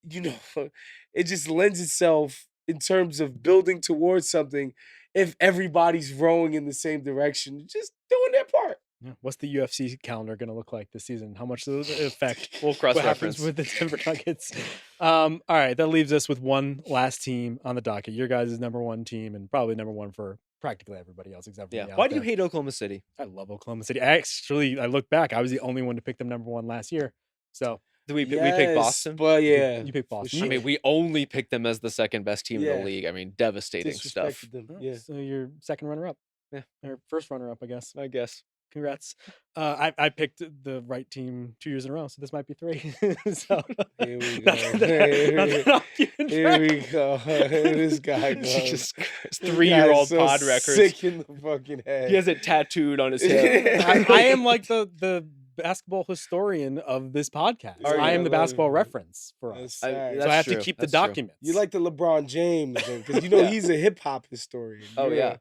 it just lends itself in terms of building towards something if everybody's rowing in the same direction, just doing their part. Yeah. What's the UFC calendar going to look like this season? How much does it affect We'll what happens with the Denver Nuggets? All right, that leaves us with one last team on the docket. Your guys' number one team and probably number one for practically everybody else except for me. Why do you hate Oklahoma City? I love Oklahoma City. I look back, I was the only one to pick them number one last year. So we picked Boston? But yeah. You picked Boston. I mean, we only picked them as the second best team in the league. I mean, devastating stuff. Them. Yeah. So you're second runner-up. Yeah. Or first runner-up, I guess. I guess. Congrats. I picked the right team 2 years in a row, so this might be 3. So here we go. Here we go. This guy goes. Just 3-year-old so pod records. Sick in the fucking head. He has it tattooed on his hip. I am like the basketball historian of this podcast. Are I you? am the I love basketball it. reference for That's us. facts. So I That's have to true. keep the That's true. documents. You like the LeBron James because you know Yeah. he's a hip hop historian. Oh, You're yeah. a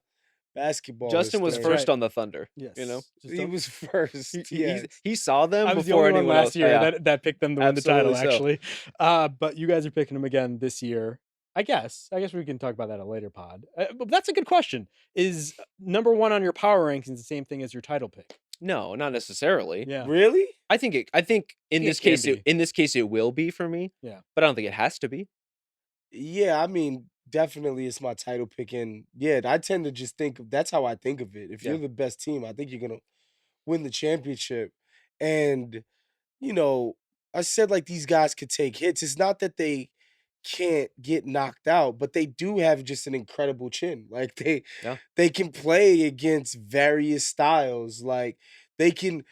basketball Justin was historian. first right. on the Thunder. Yes. You know, Just He don't- was first. Yes. he saw them I was the before only one anyone last else. year Yeah. that picked them to win the title, Absolutely actually. But you guys are picking them again this year. I guess we can talk about that at a later pod. But that's a good question. Is number one on your power rankings the same thing as your title pick? No, not necessarily. Yeah. Really? I think in think this it can case be. in this case it will be for me. Yeah. But I don't think it has to be. Yeah, I mean, definitely it's my title pick. And yeah, I tend to just think that's how I think of it. If you're Yeah. the best team, I think you're gonna win the championship. And, you know, I said like these guys could take hits. It's not that they can't get knocked out, but they do have just an incredible chin. Like Yeah. they can play against various styles. Like they can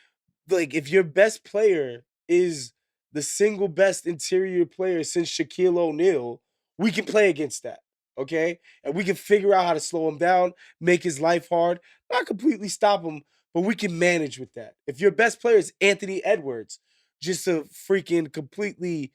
like if your best player is the single best interior player since Shaquille O'Neal, we can play against that. Okay? And we can figure out how to slow him down, make his life hard, not completely stop him, but we can manage with that. If your best player is Anthony Edwards, just a freaking completely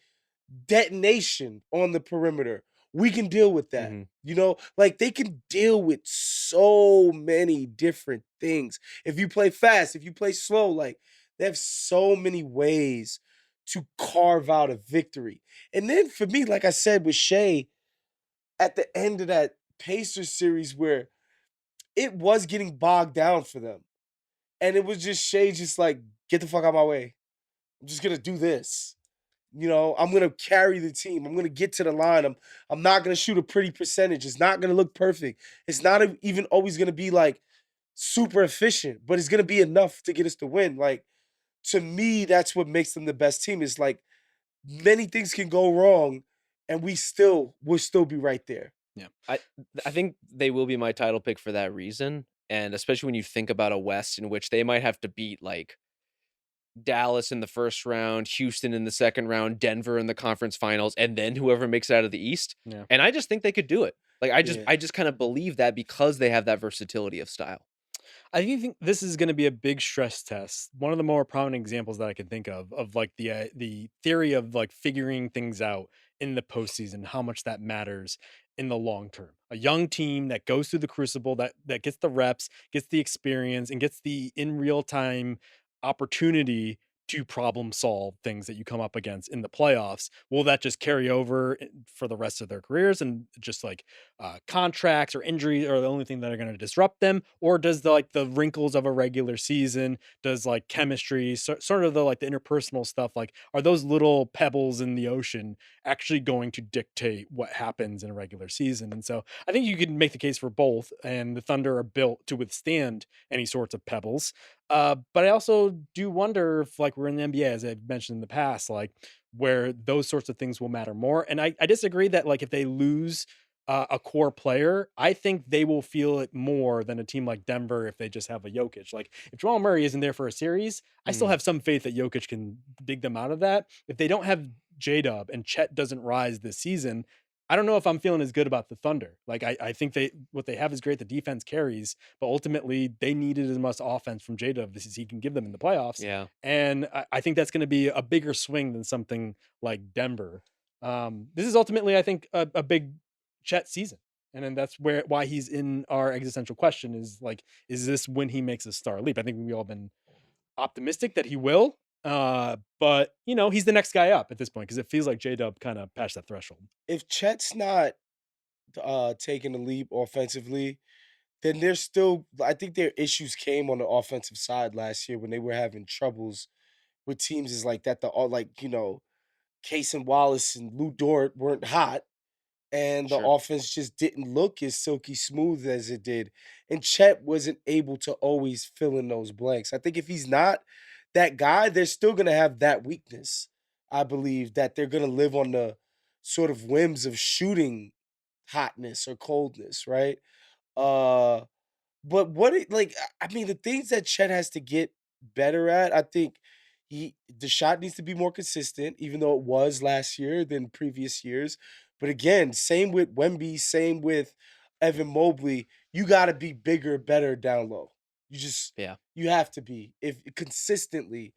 detonation on the perimeter, we can deal with that. Mhm. You know, like they can deal with so many different things. If you play fast, if you play slow, like they have so many ways to carve out a victory. And then for me, like I said with Shea, at the end of that Pacers series where it was getting bogged down for them. And it was just Shea just like, get the fuck out of my way. I'm just gonna do this. You know, I'm gonna carry the team. I'm gonna get to the line. I'm not gonna shoot a pretty percentage. It's not gonna look perfect. It's not even always gonna be like super efficient, but it's gonna be enough to get us to win. Like to me, that's what makes them the best team. Is like many things can go wrong, and we'll still be right there. I think they will be my title pick for that reason. And especially when you think about a West in which they might have to beat like Dallas in the first round, Houston in the second round, Denver in the conference finals, and then whoever makes it out of the East. Yeah. And I just think they could do it. Like Yeah. I just kind of believe that because they have that versatility of style. I do think this is going to be a big stress test. One of the more prominent examples that I can think of like the theory of like figuring things out in the postseason, how much that matters in the long term. A young team that goes through the crucible, that gets the reps, gets the experience, and gets the in real time opportunity to problem solve things that you come up against in the playoffs. Will that just carry over for the rest of their careers and just like contracts or injuries are the only thing that are going to disrupt them, or does the wrinkles of a regular season, does like chemistry, sort of the like the interpersonal stuff, like are those little pebbles in the ocean actually going to dictate what happens in a regular season? And so I think you can make the case for both, and the Thunder are built to withstand any sorts of pebbles. But I also do wonder if, like, we're in the NBA, as I've mentioned in the past, like where those sorts of things will matter more. And I disagree that like if they lose a core player, I think they will feel it more than a team like Denver if they just have a Jokic. Like if Jamal Murray isn't there for a series, I still have some faith that Jokic can dig them out of that. If they don't have J-Dub and Chet doesn't rise this season, I don't know if I'm feeling as good about the Thunder. Like I think what they have is great. The defense carries, but ultimately they needed as much offense from J-Dub as he can give them in the playoffs. Yeah. And I think that's going to be a bigger swing than something like Denver. This is ultimately, I think, a big Chet season. And then that's why he's in our existential question is like, is this when he makes a star leap? I think we've all been optimistic that he will. But you know, he's the next guy up at this point because it feels like J-Dub kind of passed that threshold. If Chet's not taking the leap offensively, then there's still I think their issues came on the offensive side last year when they were having troubles with teams is like that. The all like, you know, Case and Wallace and Lou Dort weren't hot. And the Sure. offense just didn't look as silky smooth as it did. And Chet wasn't able to always fill in those blanks. I think if he's not that guy, they're still gonna have that weakness. I believe that they're gonna live on the sort of whims of shooting hotness or coldness, right? Uh but what it like I mean the things that Chet has to get better at, I think the shot needs to be more consistent, even though it was last year than previous years. But again, same with Wemby, same with Evan Mobley. You gotta be bigger, better down low. You just Yeah. you have to be if consistently.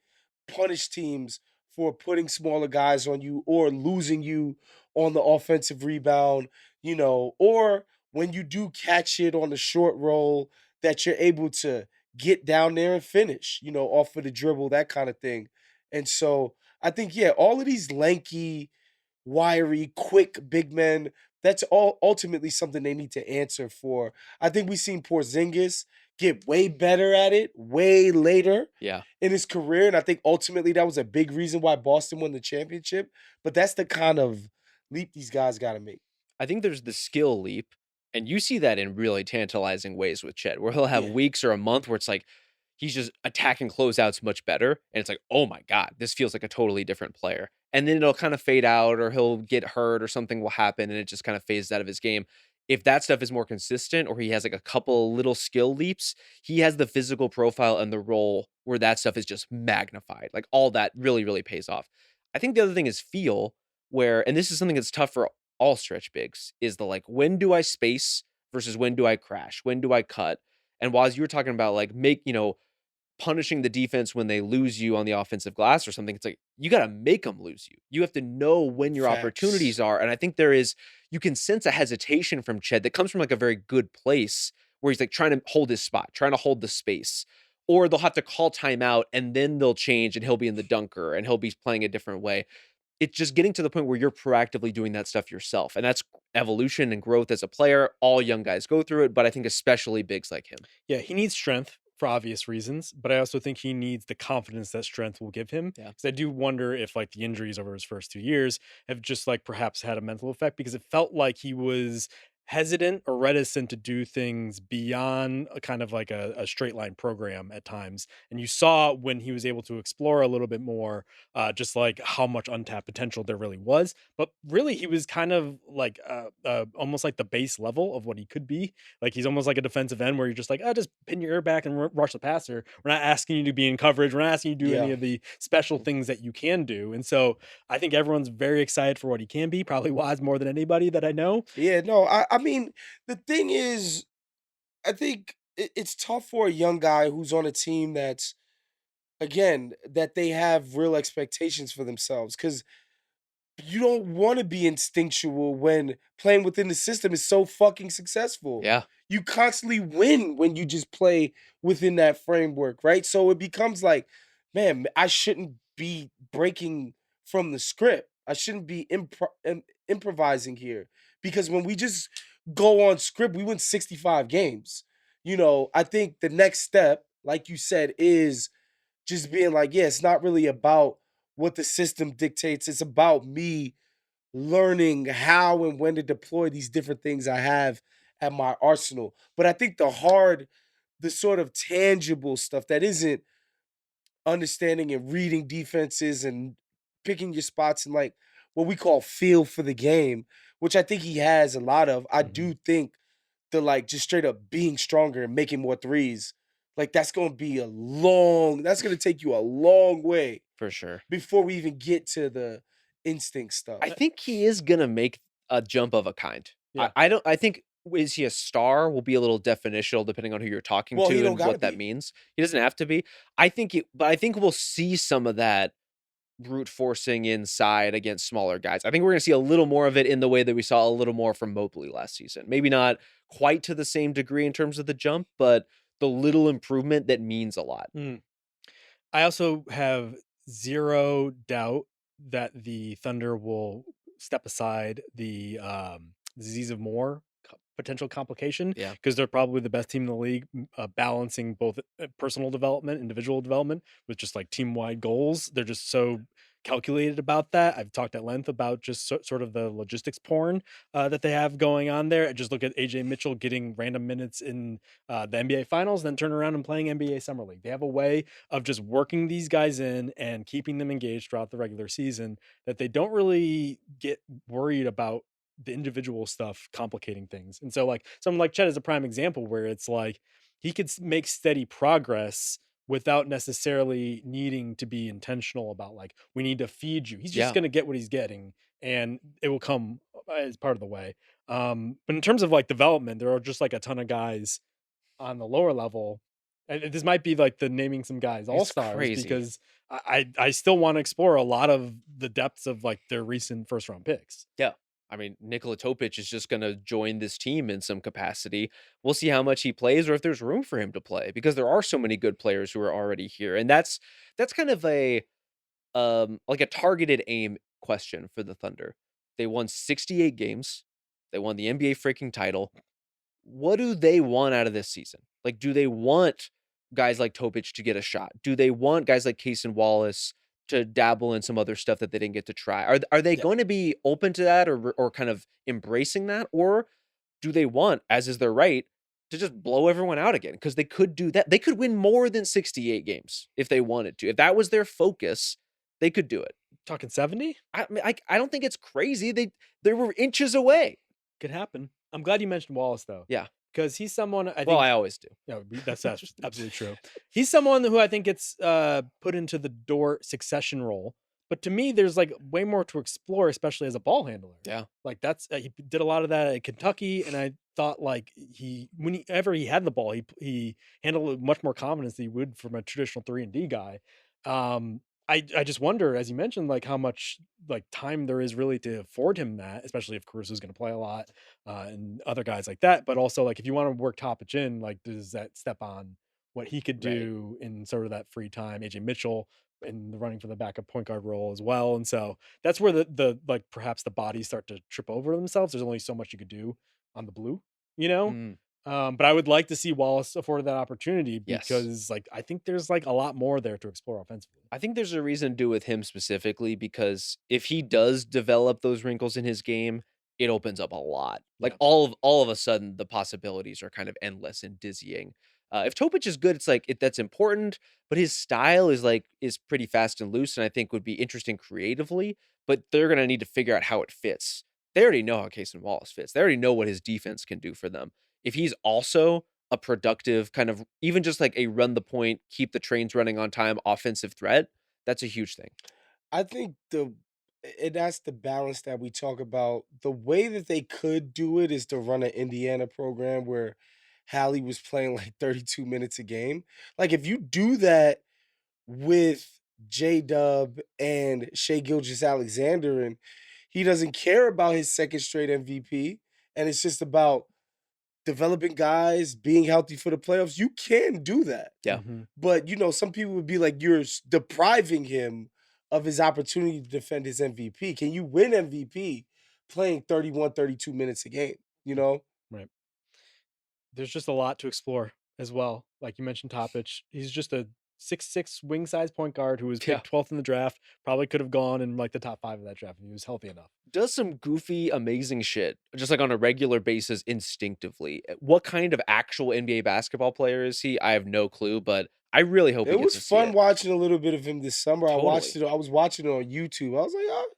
punish teams for putting smaller guys on you or losing you on the offensive rebound, or when you do catch it on the short roll, that you're able to get down there and finish, off of the dribble, that kind of thing. And so I think, yeah, all of these lanky, wiry, quick big men, that's all ultimately something they need to answer for. I think we've seen Porzingis get way better at it way later Yeah. in his career. And I think ultimately that was a big reason why Boston won the championship. But that's the kind of leap these guys got to make. I think there's the skill leap, and you see that in really tantalizing ways with Chet, where he'll have Yeah. weeks or a month where it's like he's just attacking closeouts much better, and it's like, oh my god, this feels like a totally different player. And then it'll kind of fade out, or he'll get hurt, or something will happen, and it just kind of phases out of his game. If that stuff is more consistent, or he has like a couple little skill leaps, he has the physical profile and the role where that stuff is just magnified. Like all that really, really pays off. I think the other thing is feel, where, and this is something that's tough for all stretch bigs, is the like, when do I space versus when do I crash? When do I cut? And while you were talking about like punishing the defense when they lose you on the offensive glass or something, it's like you got to make them lose you. You have to know when your opportunities Facts. are. And I think you can sense a hesitation from Ched that comes from like a very good place where he's like trying to hold his spot, trying to hold the space. Or they'll have to call timeout and then they'll change and he'll be in the dunker and he'll be playing a different way. It's just getting to the point where you're proactively doing that stuff yourself. And that's evolution and growth as a player. All young guys go through it, but I think especially bigs like him. Yeah, he needs strength for obvious reasons, but I also think he needs the confidence that strength will give him. Yeah. Because I do wonder if like the injuries over his first 2 years have just like perhaps had a mental effect because it felt like he was hesitant or reticent to do things beyond a kind of like a straight line program at times. And you saw when he was able to explore a little bit more, just like how much untapped potential there really was. But really, he was kind of like almost like the base level of what he could be. Like he's almost like a defensive end where you're just like, oh, just pin your ear back and rush the passer. We're not asking you to be in coverage. We're not asking you to do any Yeah. of the special things that you can do. And so I think everyone's very excited for what he can be. Probably Waz more than anybody that I know. Yeah, no, I mean, the thing is, I think it's tough for a young guy who's on a team that's, again, that they have real expectations for themselves. Because you don't want to be instinctual when playing within the system is so fucking successful. Yeah. You constantly win when you just play within that framework, right? So it becomes like, man, I shouldn't be breaking from the script. I shouldn't be improvising here because when we just go on script, we win 65 games. I think the next step, like you said, is just being like, yeah, it's not really about what the system dictates. It's about me learning how and when to deploy these different things I have at my arsenal. But I think the sort of tangible stuff that isn't understanding and reading defenses and picking your spots and like what we call feel for the game, which I think he has a lot of. I Mhm. do think the like just straight up being stronger and making more threes, like that's gonna take you a long way For sure. before we even get to the instinct stuff. I think he is gonna make a jump of a kind. Yeah. I don't I think, is he a star will be a little definitional depending on who you're talking Well, he to don't and gotta what that be. means. He doesn't have to be. But I think we'll see some of that brute forcing inside against smaller guys. I think we're gonna see a little more of it in the way that we saw a little more from Mobley last season. Maybe not quite to the same degree in terms of the jump, but the little improvement that means a lot. Mm. I also have zero doubt that the Thunder will step aside the disease of more potential complication Yeah. because they're probably the best team in the league, balancing both personal development, individual development with just like team wide goals. They're just so calculated about that. I've talked at length about just sort of the logistics porn that they have going on there. Just look at AJ Mitchell getting random minutes in the NBA Finals, then turn around and playing NBA Summer League. They have a way of just working these guys in and keeping them engaged throughout the regular season that they don't really get worried about the individual stuff complicating things. And so like someone like Chet is a prime example where it's like he could make steady progress without necessarily needing to be intentional about like we need to feed you. He's just Yeah. going to get what he's getting and it will come as part of the way. But in terms of like development, there are just like a ton of guys on the lower level And this might be like the naming some guys all stars crazy. because I still want to explore a lot of the depths of like their recent first round picks. Yeah. I mean, Nikola Topic is just going to join this team in some capacity. We'll see how much he plays or if there's room for him to play because there are so many good players who are already here. And that's kind of a like a targeted aim question for the Thunder. They won 68 games. They won the NBA freaking title. What do they want out of this season? Like, do they want guys like Topic to get a shot? Do they want guys like Case and Wallace to dabble in some other stuff that they didn't get to try? Are they going to be open to that or kind of embracing that? Or do they want, as is their right, to just blow everyone out again? Because they could do that. They could win more than 68 games if they wanted to. If that was their focus, they could do it. Talking 70? I mean, I don't think it's crazy. They were inches away. Could happen. I'm glad you mentioned Wallace though. Yeah. Because he's someone I think. Well, I always do. No, that's absolutely true. He's someone who I think gets put into the Dort succession role. But to me, there's like way more to explore, especially as a ball handler. Yeah. Like that's he did a lot of that at Kentucky, and I thought like whenever he had the ball, he handled it with much more confidence than he would from a traditional 3-and-D guy. I just wonder, as you mentioned, like how much like time there is really to afford him that, especially if Cruz is going to play a lot and other guys like that. But also like if you want to work Topic in, like does that step on what he could do in sort of that free time? AJ Mitchell in the running for the backup point guard role as well, and so that's where the like perhaps the bodies start to trip over themselves. There's only so much you could do on the blue, you know. Mm. But I would like to see Wallace afforded that opportunity Yes. because like I think there's like a lot more there to explore offensively. I think there's a reason to do with him specifically because if he does develop those wrinkles in his game, it opens up a lot. Like Yeah. all of a sudden, the possibilities are kind of endless and dizzying. If Topic is good, it's like that's important, but his style is pretty fast and loose, and I think would be interesting creatively. But they're gonna need to figure out how it fits. They already know how Case and Wallace fits. They already know what his defense can do for them. If he's also a productive kind of even just like a run the point, keep the trains running on time offensive threat, that's a huge thing. I think and that's the balance that we talk about. The way that they could do it is to run an Indiana program where Hallie was playing like 32 minutes a game. Like if you do that with J Dub and Shea Gilgeous Alexander, and he doesn't care about his second straight MVP, and it's just about developing guys, being healthy for the playoffs, you can do that. Yeah. Mhm. But some people would be like, you're depriving him of his opportunity to defend his MVP. Can you win MVP playing 31, 32 minutes a game? Right. There's just a lot to explore as well. Like you mentioned, Topic. He's just a 6'6" wing size point guard who was picked 12th in the draft. Probably could have gone in like the top 5 of that draft if he was healthy enough. Does some goofy, amazing shit, just like on a regular basis instinctively. What kind of actual NBA basketball player is he? I have no clue, but I really hope It he was gets to fun see it. watching a little bit of him this summer. I Totally. was watching it on YouTube. I was like, oh,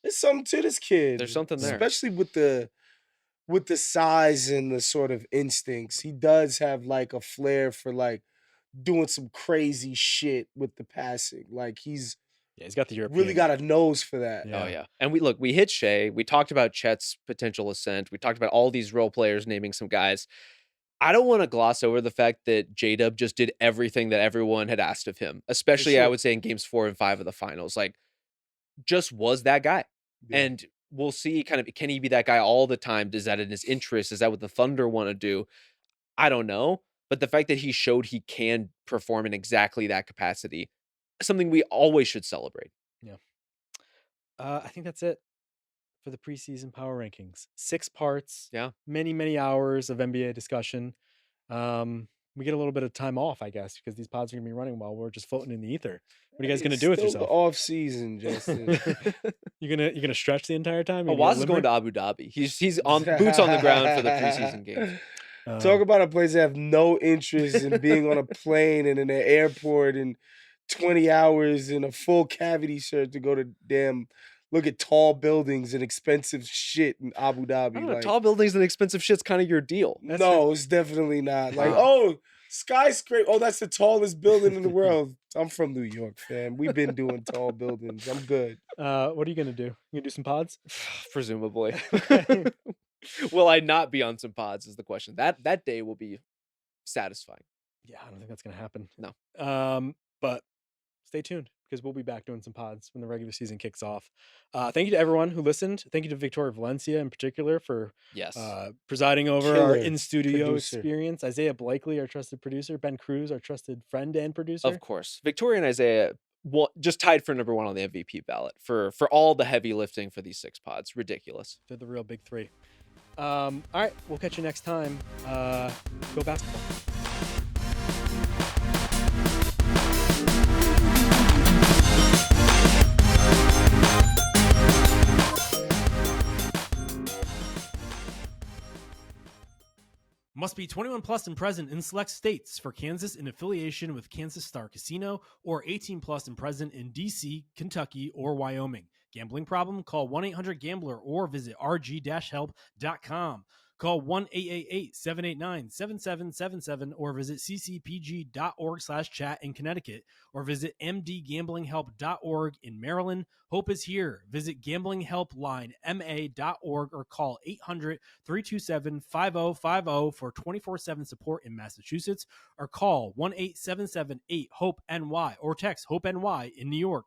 there's something to this kid. There's something there. Especially with the size and the sort of instincts. He does have like a flair for like doing some crazy shit with the passing. Like he's He's got the European. really got a nose for that. Oh yeah. And we hit Shea. We talked about Chet's potential ascent. We talked about all these role players naming some guys. I don't want to gloss over the fact that J-Dub just did everything that everyone had asked of him, especially I sure. would say in games 4 and 5 of the finals. Like just was that guy. Yeah. And we'll see kind of can he be that guy all the time? Is that in his interest? Is that what the Thunder want to do? I don't know. But the fact that he showed he can perform in exactly that capacity, something we always should celebrate. Yeah. I think that's it for the preseason power rankings. 6 parts. Yeah. Many hours of NBA discussion. We get a little bit of time off, I guess, because these pods are gonna be running while we're just floating in the ether. What are you guys gonna do with Still yourself? the off season, Justin. You're gonna stretch the entire time? Oh, Waz is going to Abu Dhabi. He's on boots on the ground for the preseason games. Talk about a place that have no interest in being on a plane and in an airport in 20 hours in a full cavity shirt to go to look at tall buildings and expensive shit in Abu Dhabi. I don't know, Like, tall buildings and expensive shit's kind of your deal. no, it's definitely not. Like, Wow. oh, skyscraper. Oh, that's the tallest building in the world. I'm from New York, fam. We've been doing tall buildings. I'm good. What are you gonna do? You gonna do some pods? Presumably. Will I not be on some pods is the question. That day will be satisfying. Yeah, I don't think that's going to happen. No. But stay tuned because we'll be back doing some pods when the regular season kicks off. Thank you to everyone who listened. Thank you to Victoria Valencia in particular for Yes. presiding over our Killer in-studio producer. experience. Isaiah Blakely, our trusted producer. Ben Cruz, our trusted friend and producer. Of course. Victoria and Isaiah just tied for number 1 on the MVP ballot for all the heavy lifting for these 6 pods. Ridiculous. They're the real big 3. All right, we'll catch you next time. Go basketball. Must be 21 plus and present in select states for Kansas in affiliation with Kansas Star Casino or 18 plus and present in DC, Kentucky, or Wyoming. Gambling problem? Call 1-800-GAMBLER or visit rg-help.com. Call 1-888-789-7777 or visit ccpg.org/chat in Connecticut or visit mdgamblinghelp.org in Maryland. Hope is here. Visit gamblinghelplinema.org or call 800-327-5050 for 24/7 support in Massachusetts or call 1-877-8-HOPE-NY or text HOPE-NY in New York.